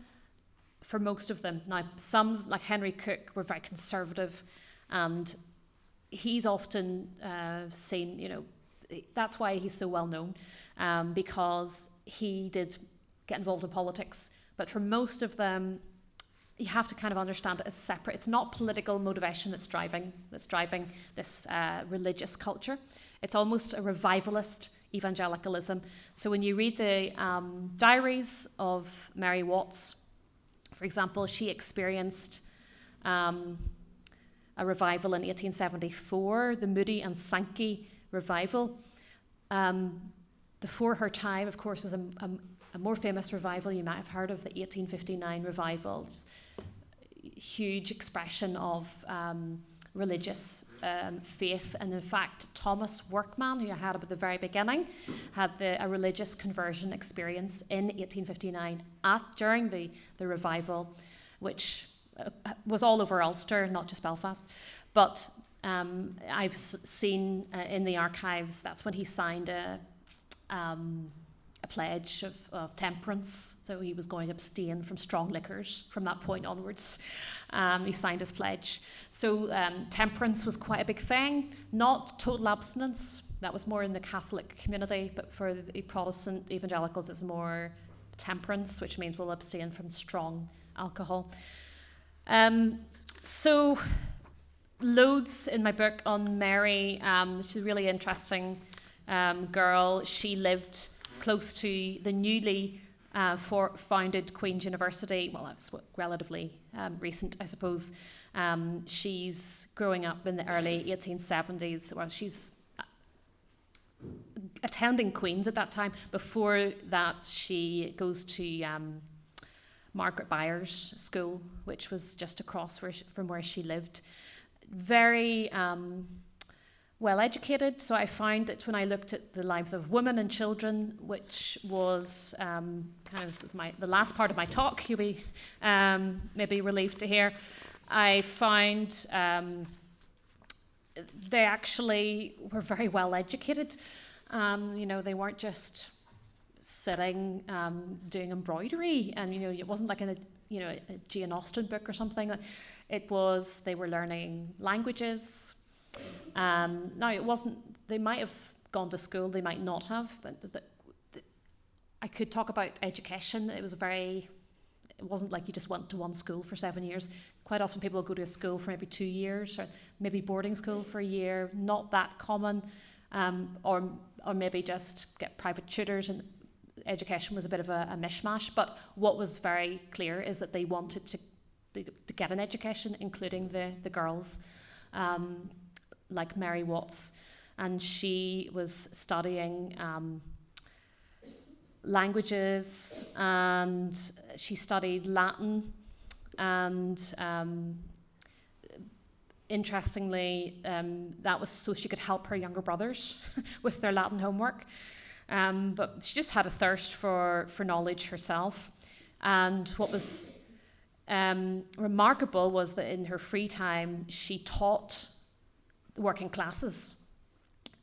for most of them. Now, some, like Henry Cook, were very conservative, and he's often seen, that's why he's so well known, because he did get involved in politics. But for most of them, you have to kind of understand it as separate. It's not political motivation that's driving this religious culture. It's almost a revivalist evangelicalism. So when you read the diaries of Mary Watts, for example, she experienced a revival in 1874, the Moody and Sankey revival. Before her time, of course, was a more famous revival. You might have heard of the 1859 revival. Huge expression of religious faith. And in fact, Thomas Workman, who I had up at the very beginning, had a religious conversion experience in 1859 during the revival, which was all over Ulster, not just Belfast. But I've seen in the archives, that's when he signed a pledge of temperance. So he was going to abstain from strong liquors from that point onwards. He signed his pledge. So temperance was quite a big thing, not total abstinence. That was more in the Catholic community, but for the Protestant evangelicals, it's more temperance, which means we'll abstain from strong alcohol. So loads in my book on Mary. She's a really interesting girl. She lived close to the newly founded Queen's University. Well, that's relatively recent, I suppose. She's growing up in the early 1870s. Well, she's attending Queen's at that time. Before that, she goes to Margaret Byers School, which was just across from where she lived. Very well educated, so I found that when I looked at the lives of women and children, which was the last part of my talk, you'll be maybe relieved to hear, I found they actually were very well educated. They weren't just sitting doing embroidery, and it wasn't like a Jane Austen book or something. It was, they were learning languages. Now, it wasn't, they might have gone to school, they might not have, but I could talk about education. It wasn't like you just went to one school for 7 years. Quite often people go to a school for maybe 2 years, or maybe boarding school for a year, not that common, or maybe just get private tutors, and education was a bit of a mishmash. But what was very clear is that they wanted to get an education, including the girls, like Mary Watts, and she was studying languages, and she studied Latin, and interestingly, that was so she could help her younger brothers with their Latin homework. But she just had a thirst for knowledge herself. And what was remarkable was that in her free time, she taught the working classes.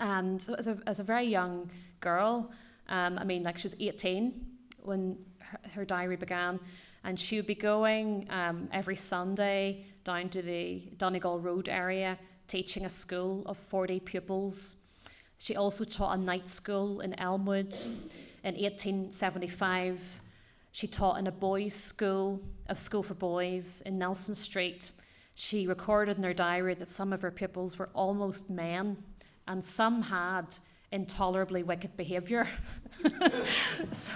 And so as a very young girl, she was 18 when her diary began, and she would be going every Sunday down to the Donegal Road area, teaching a school of 40 pupils. She also taught a night school in Elmwood. In 1875, she taught in a boys' school, a school for boys in Nelson Street. She recorded in her diary that some of her pupils were almost men, and some had intolerably wicked behaviour. So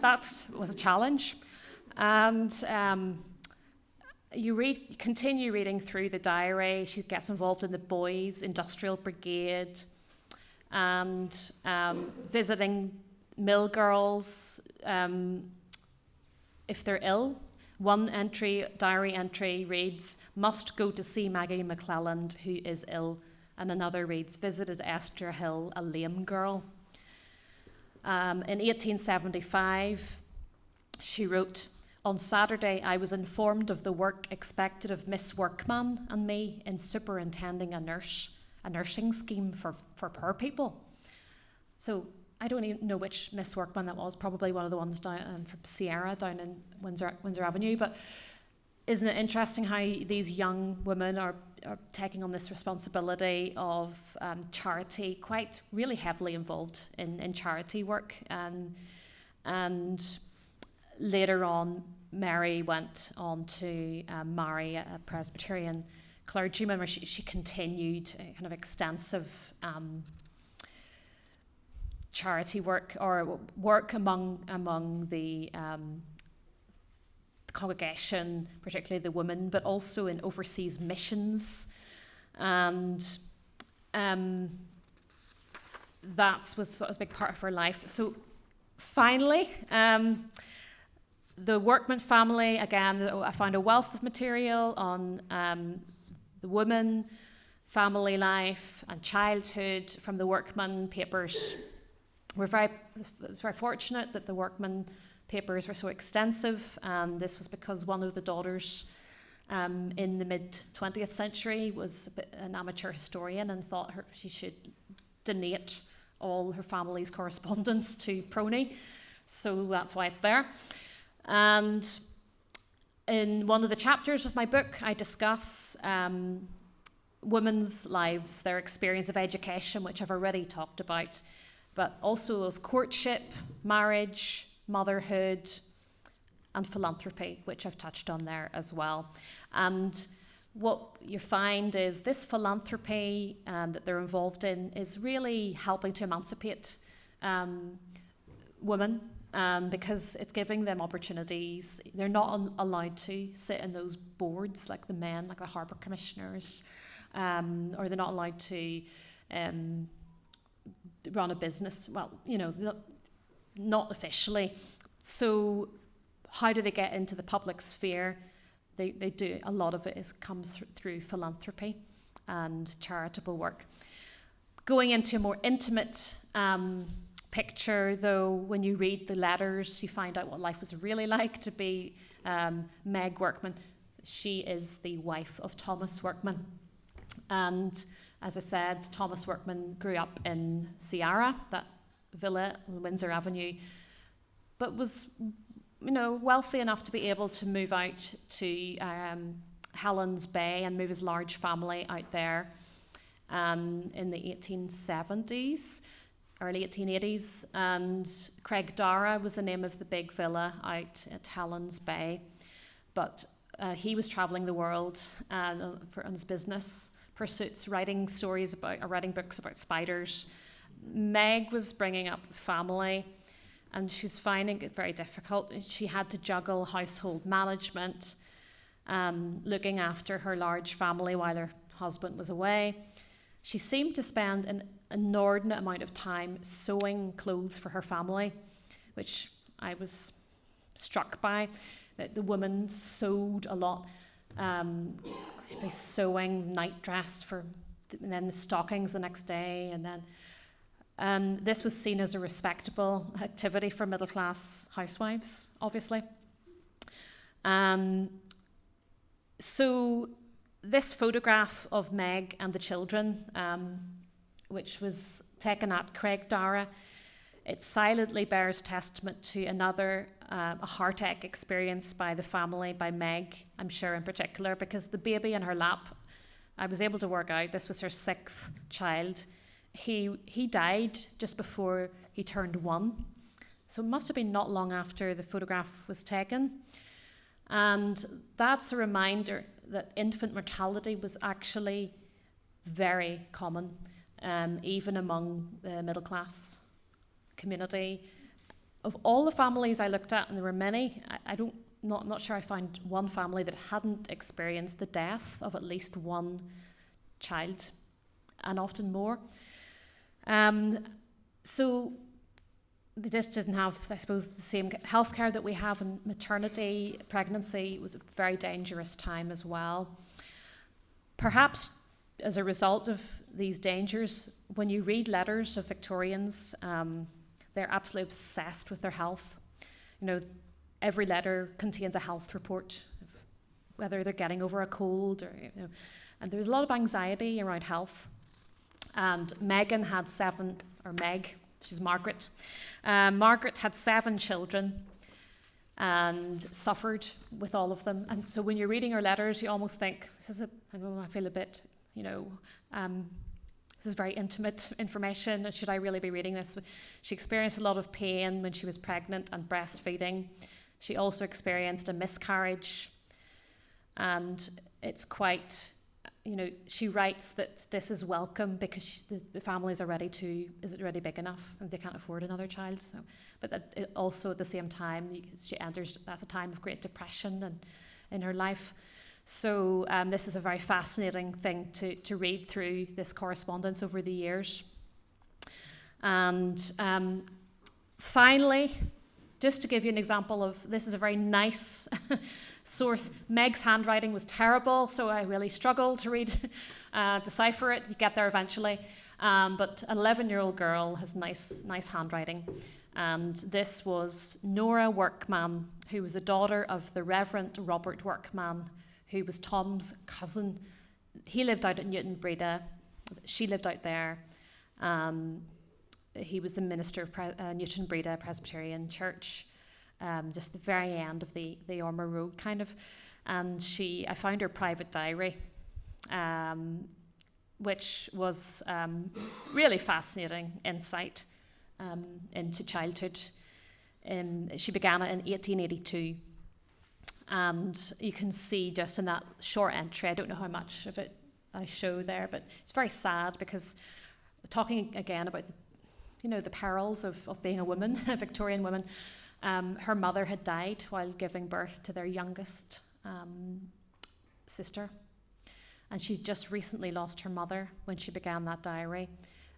that was a challenge. And you continue reading through the diary. She gets involved in the Boys Industrial Brigade, and visiting mill girls if they're ill. One diary entry reads, "Must go to see Maggie McClelland, who is ill." And another reads, "Visited Esther Hill, a lame girl." In 1875, she wrote, "On Saturday, I was informed of the work expected of Miss Workman and me in superintending a nursing scheme for poor people." So I don't even know which Miss Workman that was, probably one of the ones down from Sierra down in Windsor Avenue. But isn't it interesting how these young women are taking on this responsibility of charity, quite really heavily involved in charity work. And later on, Mary went on to marry a Presbyterian clergyman, where she continued a kind of extensive charity work, or work among the congregation, particularly the women, but also in overseas missions. And that was a big part of her life. So finally, the Workman family, again, I found a wealth of material on the woman, family life and childhood from the Workman papers. I was very fortunate that the Workman papers were so extensive, and this was because one of the daughters in the mid-20th century was an amateur historian and thought she should donate all her family's correspondence to Prony, so that's why it's there. And in one of the chapters of my book, I discuss women's lives, their experience of education, which I've already talked about, but also of courtship, marriage, motherhood, and philanthropy, which I've touched on there as well. And what you find is this philanthropy that they're involved in is really helping to emancipate women, because it's giving them opportunities. They're not allowed to sit in those boards like the men, like the harbour commissioners, or they're not allowed to run a business. Well, not officially. So how do they get into the public sphere? They do. A lot of it comes through philanthropy and charitable work. Going into a more intimate picture, though, when you read the letters, you find out what life was really like to be Meg Workman. She is the wife of Thomas Workman. And as I said, Thomas Workman grew up in Sierra, that villa on Windsor Avenue, but was wealthy enough to be able to move out to Helens Bay and move his large family out there in the 1870s, early 1880s. And Craig Dara was the name of the big villa out at Helens Bay. But he was travelling the world on his business pursuits, writing books about spiders. Meg was bringing up a family, and she was finding it very difficult. She had to juggle household management, looking after her large family while her husband was away. She seemed to spend an inordinate amount of time sewing clothes for her family, which I was struck by. That the woman sewed a lot, by sewing nightdress and then the stockings the next day, and then this was seen as a respectable activity for middle-class housewives, obviously. So this photograph of Meg and the children, which was taken at Craig Dara, it silently bears testament to another a heartache experienced by the family, by Meg, I'm sure in particular, because the baby in her lap, I was able to work out, this was her 6th child. He died just before he turned 1. So it must have been not long after the photograph was taken. And that's a reminder that infant mortality was actually very common, even among the middle class community. Of all the families I looked at, and there were many, I'm not sure I found one family that hadn't experienced the death of at least one child, and often more. So they just didn't have, I suppose, the same healthcare that we have, and maternity, pregnancy was a very dangerous time as well. Perhaps as a result of these dangers, when you read letters of Victorians, they're absolutely obsessed with their health. Every letter contains a health report, whether they're getting over a cold or, and there's a lot of anxiety around health. And Megan had she's Margaret. Margaret had 7 children and suffered with all of them. And so when you're reading her letters, you almost think, I feel a bit, this is very intimate information. Should I really be reading this? She experienced a lot of pain when she was pregnant and breastfeeding. She also experienced a miscarriage. And it's quite, she writes that this is welcome because the family is already big enough and they can't afford another child. So, but that also at the same time, she enters, that's a time of great depression in her life. So this is a very fascinating thing to read through this correspondence over the years. And finally, just to give you an example of, this is a very nice source. Meg's handwriting was terrible, so I really struggled to decipher it. You get there eventually. But an 11-year-old girl has nice handwriting. And this was Nora Workman, who was the daughter of the Reverend Robert Workman, who was Tom's cousin. He lived out at Newton Breda. She lived out there. He was the minister of Newton Breda Presbyterian Church, just the very end of the Ormer Road kind of. And I found her private diary, which was really fascinating insight into childhood. She began it in 1882. And you can see just in that short entry, I don't know how much of it I show there, but it's very sad because talking again about the perils of being a woman, a Victorian woman, her mother had died while giving birth to their youngest sister. And she just recently lost her mother when she began that diary.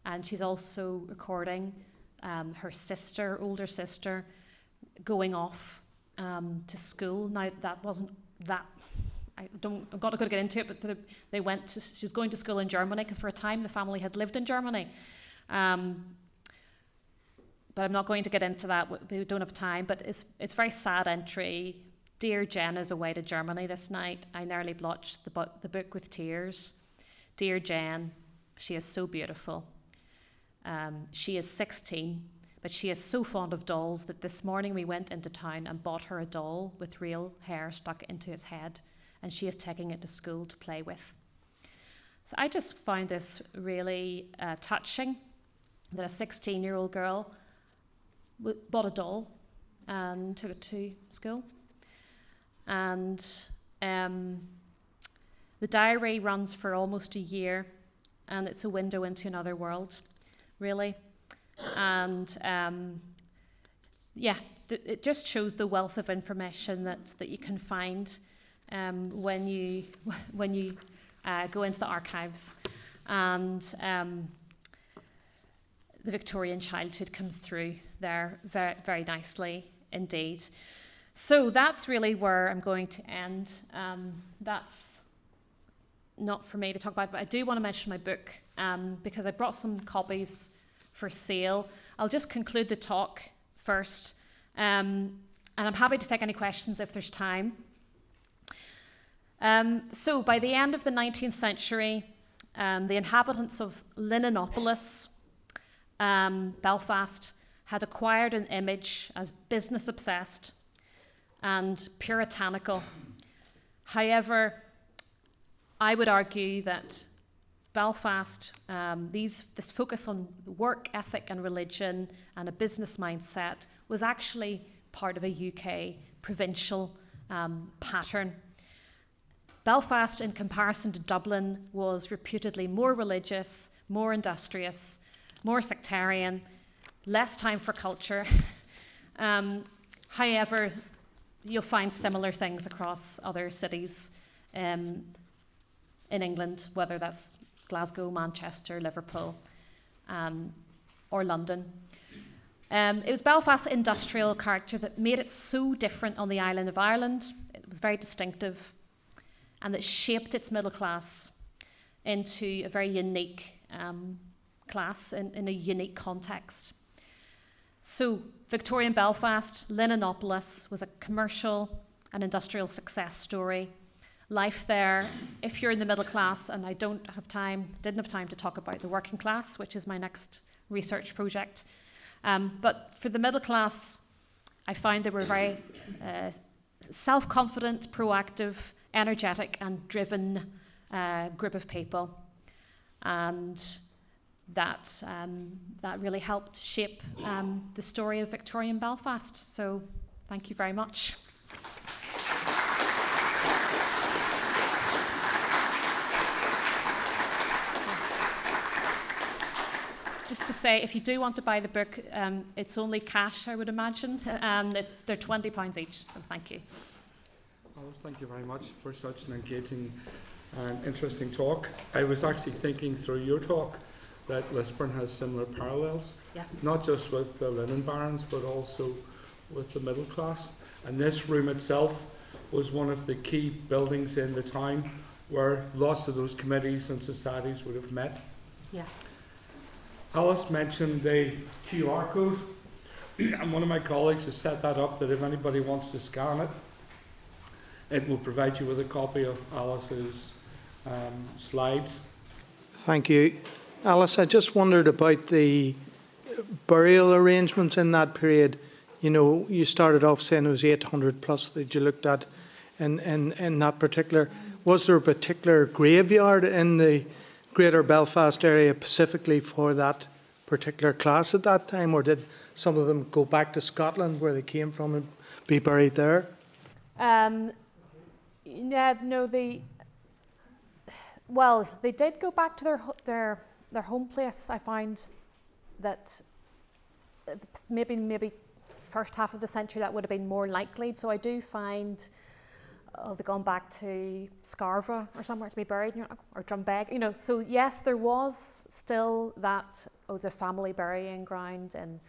And she's also recording her older sister, going off to school. Now that wasn't that. I've got to get into it, but she was going to school in Germany because for a time the family had lived in Germany. But I'm not going to get into that. We don't have time. But it's a very sad entry. Dear Jen is away to Germany this night. I nearly blotched the book with tears. Dear Jen, she is so beautiful. She is 16, But she is so fond of dolls that this morning we went into town and bought her a doll with real hair stuck into its head, and she is taking it to school to play with. So I just found this really touching, that a 16-year-old girl bought a doll and took it to school. And the diary runs for almost a year, and it's a window into another world, really. And it just shows the wealth of information that you can find when you go into the archives, and the Victorian childhood comes through there very, very nicely indeed. So that's really where I'm going to end. That's not for me to talk about, but I do want to mention my book because I brought some copies for sale. I'll just conclude the talk first, and I'm happy to take any questions if there's time. So by the end of the 19th century, the inhabitants of Linenopolis, Belfast, had acquired an image as business obsessed and puritanical. However, I would argue that Belfast, this focus on work ethic and religion and a business mindset was actually part of a UK provincial pattern. Belfast, in comparison to Dublin, was reputedly more religious, more industrious, more sectarian, less time for culture. However, you'll find similar things across other cities in England, whether that's Glasgow, Manchester, Liverpool, or London. It was Belfast's industrial character that made it so different on the island of Ireland. It was very distinctive, and that shaped its middle class into a very unique class in a unique context. So Victorian Belfast, Linenopolis, was a commercial and industrial success story. Life there, if you're in the middle class, and I didn't have time to talk about the working class, which is my next research project. But for the middle class, I found they were very self-confident, proactive, energetic and driven group of people. And that really helped shape the story of Victorian Belfast. So thank you very much. Just to say, if you do want to buy the book, it's only cash, I would imagine. They're £20 each, so thank you. Alice, thank you very much for such an engaging and interesting talk. I was actually thinking through your talk that Lisburn has similar parallels, not just with the linen barons, but also with the middle class. And this room itself was one of the key buildings in the town where lots of those committees and societies would have met. Yeah. Alice mentioned the QR code, and one of my colleagues has set that up that if anybody wants to scan it, it will provide you with a copy of Alice's slides. Thank you. Alice, I just wondered about the burial arrangements in that period. You know, you started off saying it was 800 plus that you looked at in that particular. Was there a particular graveyard in the Greater Belfast area specifically for that particular class at that time, or did some of them go back to Scotland where they came from and be buried there? They did go back to their home place. I find that maybe first half of the century that would have been more likely. So I do find they've gone back to Scarborough or somewhere to be buried, or Drumbeg. So yes, there was still that the family burying ground and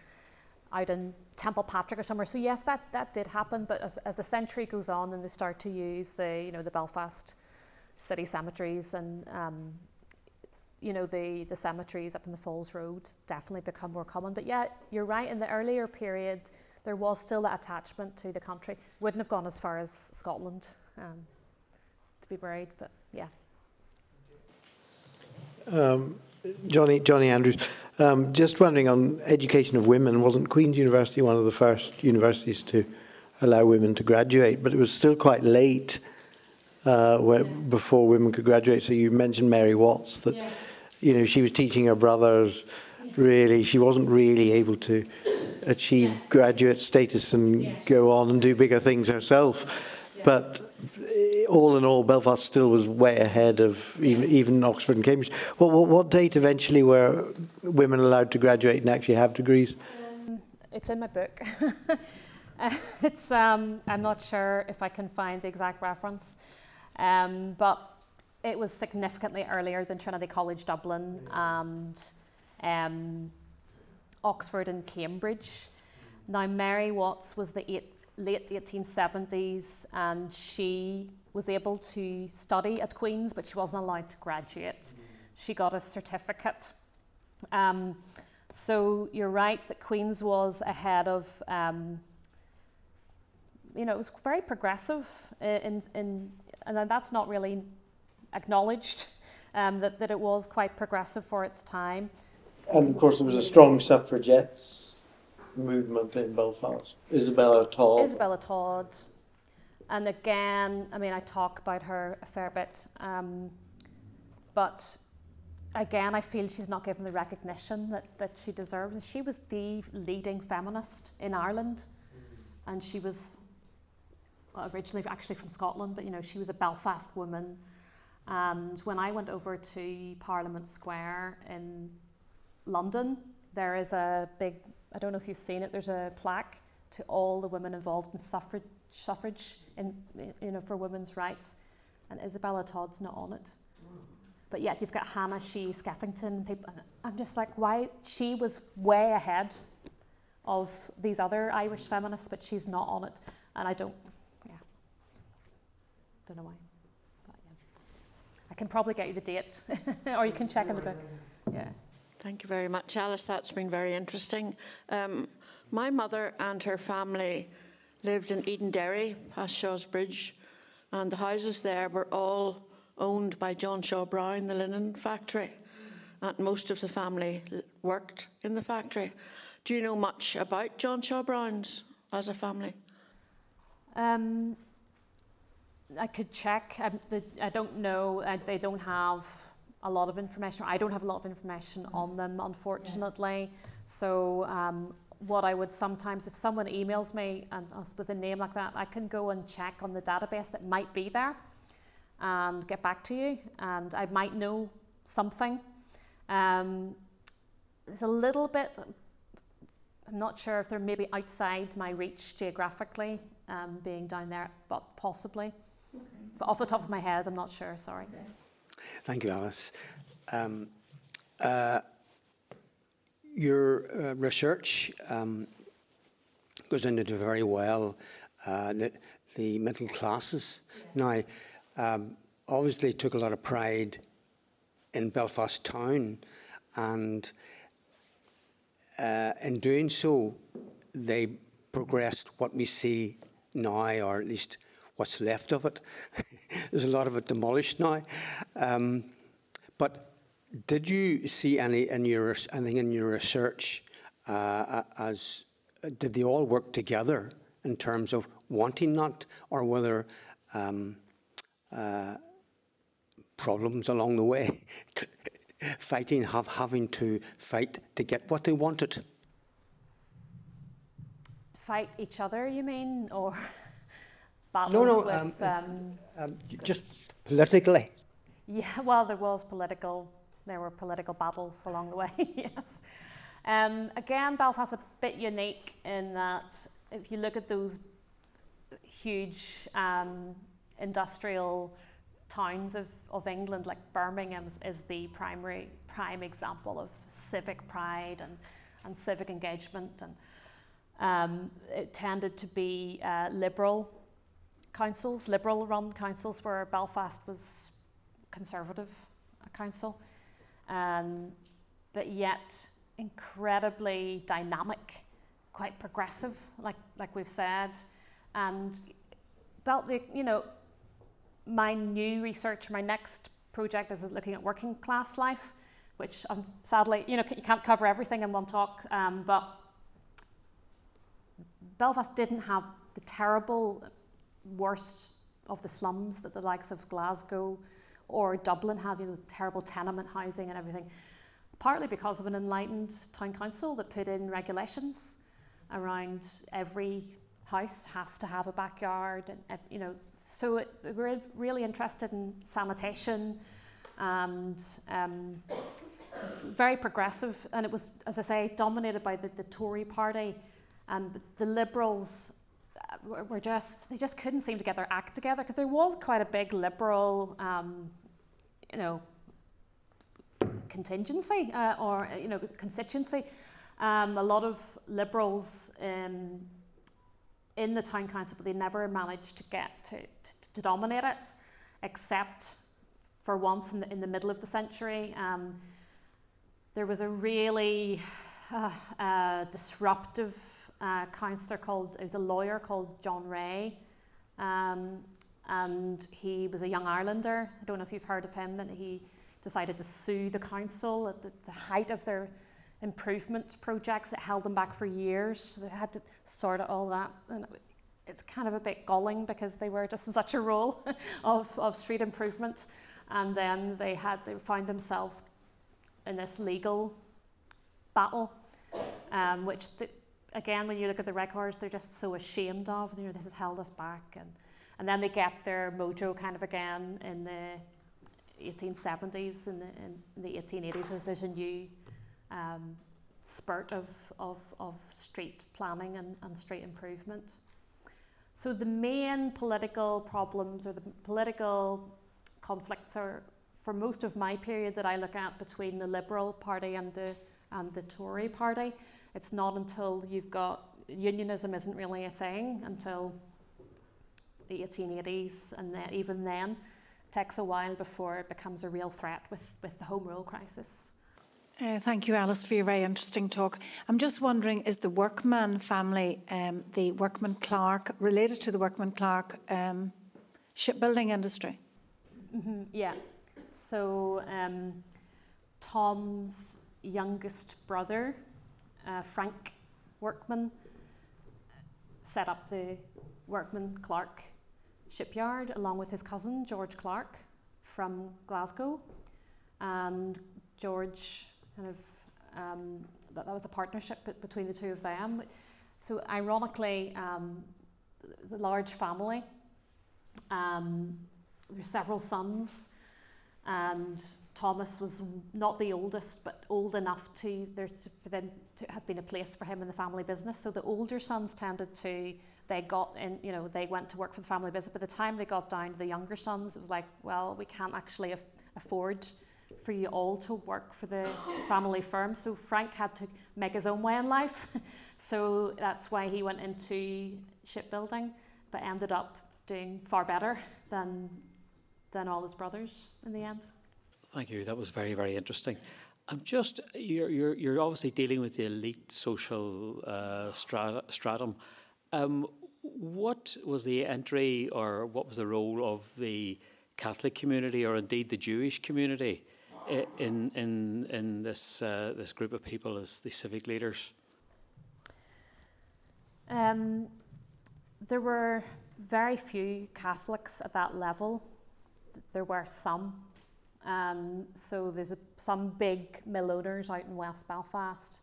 out in Temple Patrick or somewhere. So yes, that did happen. But as the century goes on and they start to use the Belfast city cemeteries and the cemeteries up in the Falls Road definitely become more common. But yeah, you're right. In the earlier period, there was still that attachment to the country. Wouldn't have gone as far as Scotland to be buried, but yeah. Johnny Andrews, Just wondering on education of women, wasn't Queen's University one of the first universities to allow women to graduate? But it was still quite late before women could graduate. So you mentioned Mary Watts, that she was teaching her brothers. Really, she wasn't really able to achieve graduate status and go on and do bigger things herself. But all in all, Belfast still was way ahead of even Oxford and Cambridge. What date eventually were women allowed to graduate and actually have degrees? It's in my book. I'm not sure if I can find the exact reference, but it was significantly earlier than Trinity College Dublin and Oxford and Cambridge. Now, Mary Watts was the late 1870s, and she was able to study at Queen's, but she wasn't allowed to graduate. She got a certificate. So you're right that Queen's was ahead of, it was very progressive, and that's not really acknowledged, that it was quite progressive for its time. And of course, there was a strong suffragettes movement in Belfast. Isabella Todd. And again, I talk about her a fair bit, but again, I feel she's not given the recognition that she deserves. She was the leading feminist in Ireland, and she was originally actually from Scotland, but she was a Belfast woman. And when I went over to Parliament Square in London, there is a big, I don't know if you've seen it, there's a plaque to all the women involved in suffrage for women's rights, and Isabella Todd's not on it. But yet you've got Hannah Skeffington, people. I'm just like, why? She was way ahead of these other Irish feminists, but she's not on it, and I don't know why. But, I can probably get you the date, or you can check in the book. Yeah. Thank you very much, Alice. That's been very interesting. My mother and her family lived in Edenderry, past Shaw's Bridge, and the houses there were all owned by John Shaw Brown, the linen factory, and most of the family worked in the factory. Do you know much about John Shaw Brown's as a family? I could check. I don't know. They don't have a lot of information. I don't have a lot of information on them, unfortunately. Yeah. So what I would sometimes, if someone emails me and with a name like that, I can go and check on the database that might be there and get back to you, and I might know something. There's a little bit, I'm not sure if they're maybe outside my reach geographically, being down there, but possibly. Okay. But off the top of my head, I'm not sure, sorry. Okay. Thank you, Alice. Your research goes into very well the middle classes. Yeah. Now, obviously took a lot of pride in Belfast town, and in doing so, they progressed what we see now, or at least what's left of it. There's a lot of it demolished now. But did you see anything in your research did they all work together in terms of wanting that, or were there problems along the way, having to fight to get what they wanted? Fight each other, you mean, or battles with? Just politically. Yeah, well, there were political battles along the way. Yes. Again, Belfast is a bit unique in that if you look at those huge industrial towns of England, like Birmingham is the prime example of civic pride and civic engagement, and it tended to be liberal run councils, where Belfast was conservative council, but yet incredibly dynamic, quite progressive, like we've said, and my new research, my next project is looking at working class life, which sadly, you can't cover everything in one talk, but Belfast didn't have the terrible worst of the slums that the likes of Glasgow or Dublin has, terrible tenement housing and everything, partly because of an enlightened town council that put in regulations around every house has to have a backyard, and so we're really interested in sanitation and very progressive, and it was, as I say, dominated by the Tory party, and the Liberals they just couldn't seem to get their act together, because there was quite a big Liberal contingency or constituency. A lot of Liberals in the town council, but they never managed to get to dominate it, except for once in the middle of the century. There was a really disruptive councillor it was a lawyer called John Ray, and he was a young Irelander. I don't know if you've heard of him, and he decided to sue the council at the height of their improvement projects that held them back for years. So they had to sort out all that, and it's kind of a bit galling because they were just in such a role of street improvement, and then they found themselves in this legal battle, which again, when you look at the records, they're just so ashamed of. This has held us back, and then they get their mojo kind of again in the 1870s and in the 1880s. There's a new spurt of street planning and street improvement. So the main political problems or the political conflicts are, for most of my period that I look at, between the Liberal Party and the Tory Party. It's not until you've got unionism isn't really a thing until the 1880s, and then, even then, it takes a while before it becomes a real threat with the Home Rule crisis. Thank you, Alice, for your very interesting talk. I'm just wondering, is the Workman family, the Workman Clark, related to the Workman Clark shipbuilding industry? Mm-hmm, yeah. So Tom's youngest brother, Frank Workman, set up the Workman Clark shipyard along with his cousin George Clark from Glasgow, and George that was a partnership between the two of them. So ironically, the large family, there's several sons, and Thomas was not the oldest, but old enough for them to have been a place for him in the family business. So the older sons they went to work for the family business. By the time they got down to the younger sons, it was like, well, we can't actually afford for you all to work for the family firm. So Frank had to make his own way in life. So that's why he went into shipbuilding, but ended up doing far better than all his brothers in the end. Thank you. That was very, very interesting. You're obviously dealing with the elite social stratum. What was the entry, or what was the role of the Catholic community, or indeed the Jewish community, in this group of people as the civic leaders? There were very few Catholics at that level. There were some. So there's some big mill owners out in West Belfast,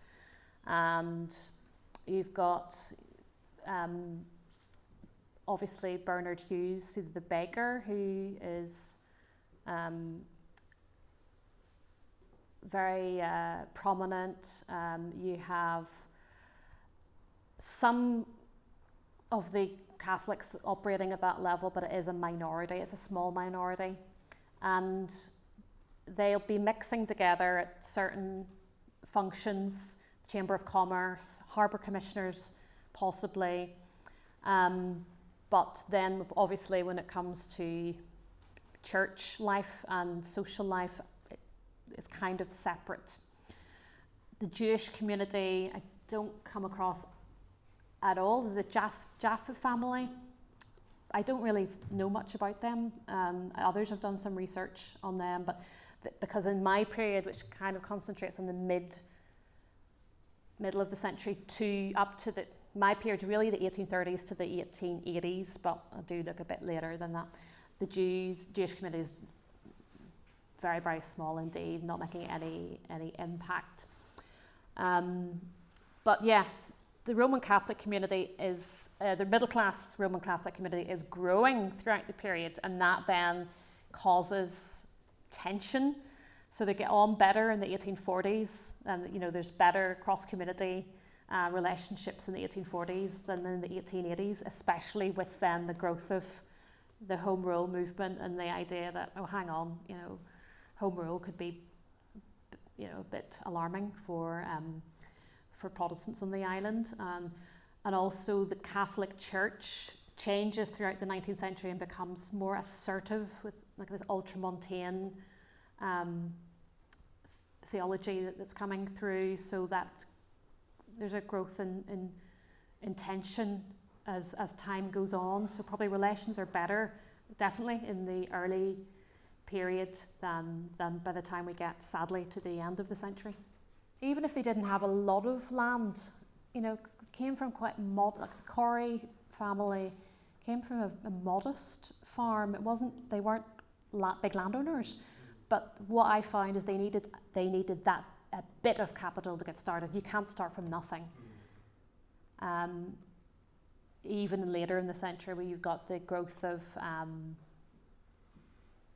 and you've got obviously Bernard Hughes, the baker, who is very prominent. You have some of the Catholics operating at that level, but it is a minority. It's a small minority, and they'll be mixing together at certain functions, Chamber of Commerce, Harbour Commissioners, possibly. But then, obviously, when it comes to church life and social life, it's kind of separate. The Jewish community, I don't come across at all. The Jaffa family, I don't really know much about them. Others have done some research on them, but because in my period, which kind of concentrates on the middle of the century to up to my period, really the 1830s to the 1880s, but I do look a bit later than that. The Jewish community is very, very small indeed, not making any impact. But yes, the Roman Catholic community is, the middle class Roman Catholic community is growing throughout the period, and that then causes tension. So they get on better in the 1840s, and there's better cross-community relationships in the 1840s than in the 1880s, especially with then the growth of the Home Rule movement and the idea that, oh, hang on, Home Rule could be, a bit alarming for Protestants on the island, and also the Catholic Church changes throughout the 19th century and becomes more assertive with like this ultramontane theology that's coming through, so that there's a growth in tension as time goes on. So probably relations are better, definitely in the early period than by the time we get, sadly, to the end of the century. Even if they didn't have a lot of land, came from quite like the Corey family came from a modest farm. They weren't big landowners, but what I found is they needed that a bit of capital to get started. You can't start from nothing. Even later in the century, where you've got the growth of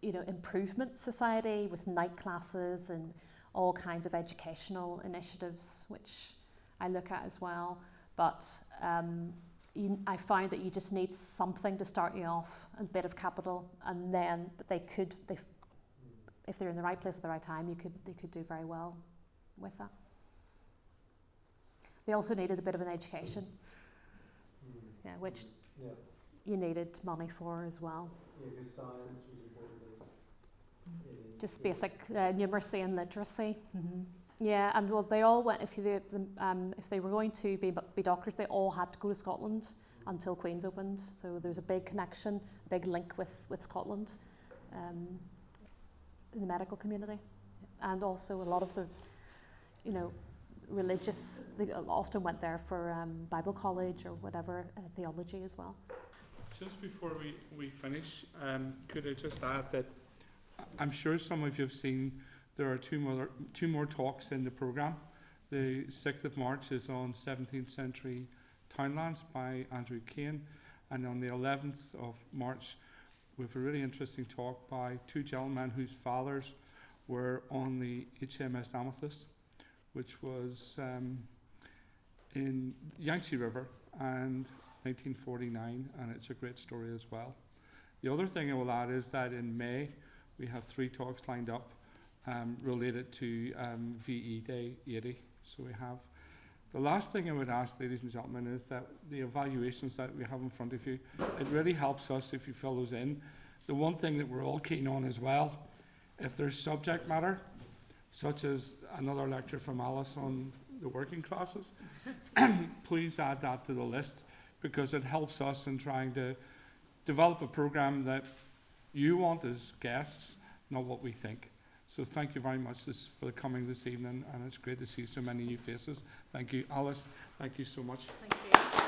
improvement society with night classes and all kinds of educational initiatives, which I look at as well. But I find that you just need something to start you off, a bit of capital, and then if they're in the right place at the right time, they could do very well with that. They also needed a bit of an education, which you needed money for as well. Just basic numeracy and literacy. Mm-hmm. Yeah, and well, they all went. If they were going to be doctors, they all had to go to Scotland until Queen's opened. So there's a big connection, big link with Scotland in the medical community, and also a lot of the, religious. They often went there for Bible college or whatever, theology as well. Just before we finish, could I just add that I'm sure some of you have seen there are two more talks in the programme. The 6th of March is on 17th century townlands by Andrew Kane, and on the 11th of March we have a really interesting talk by two gentlemen whose fathers were on the HMS Amethyst, which was in Yangtze River and 1949, and it's a great story as well. The other thing I will add is that in May we have 3 talks lined up related to VE Day 80. So we have. The last thing I would ask, ladies and gentlemen, is that the evaluations that we have in front of you, it really helps us if you fill those in. The one thing that we're all keen on as well, if there's subject matter, such as another lecture from Alice on the working classes, please add that to the list, because it helps us in trying to develop a programme that you want as guests, not what we think. So thank you very much for coming this evening, and it's great to see so many new faces. Thank you, Alice. Thank you so much. Thank you.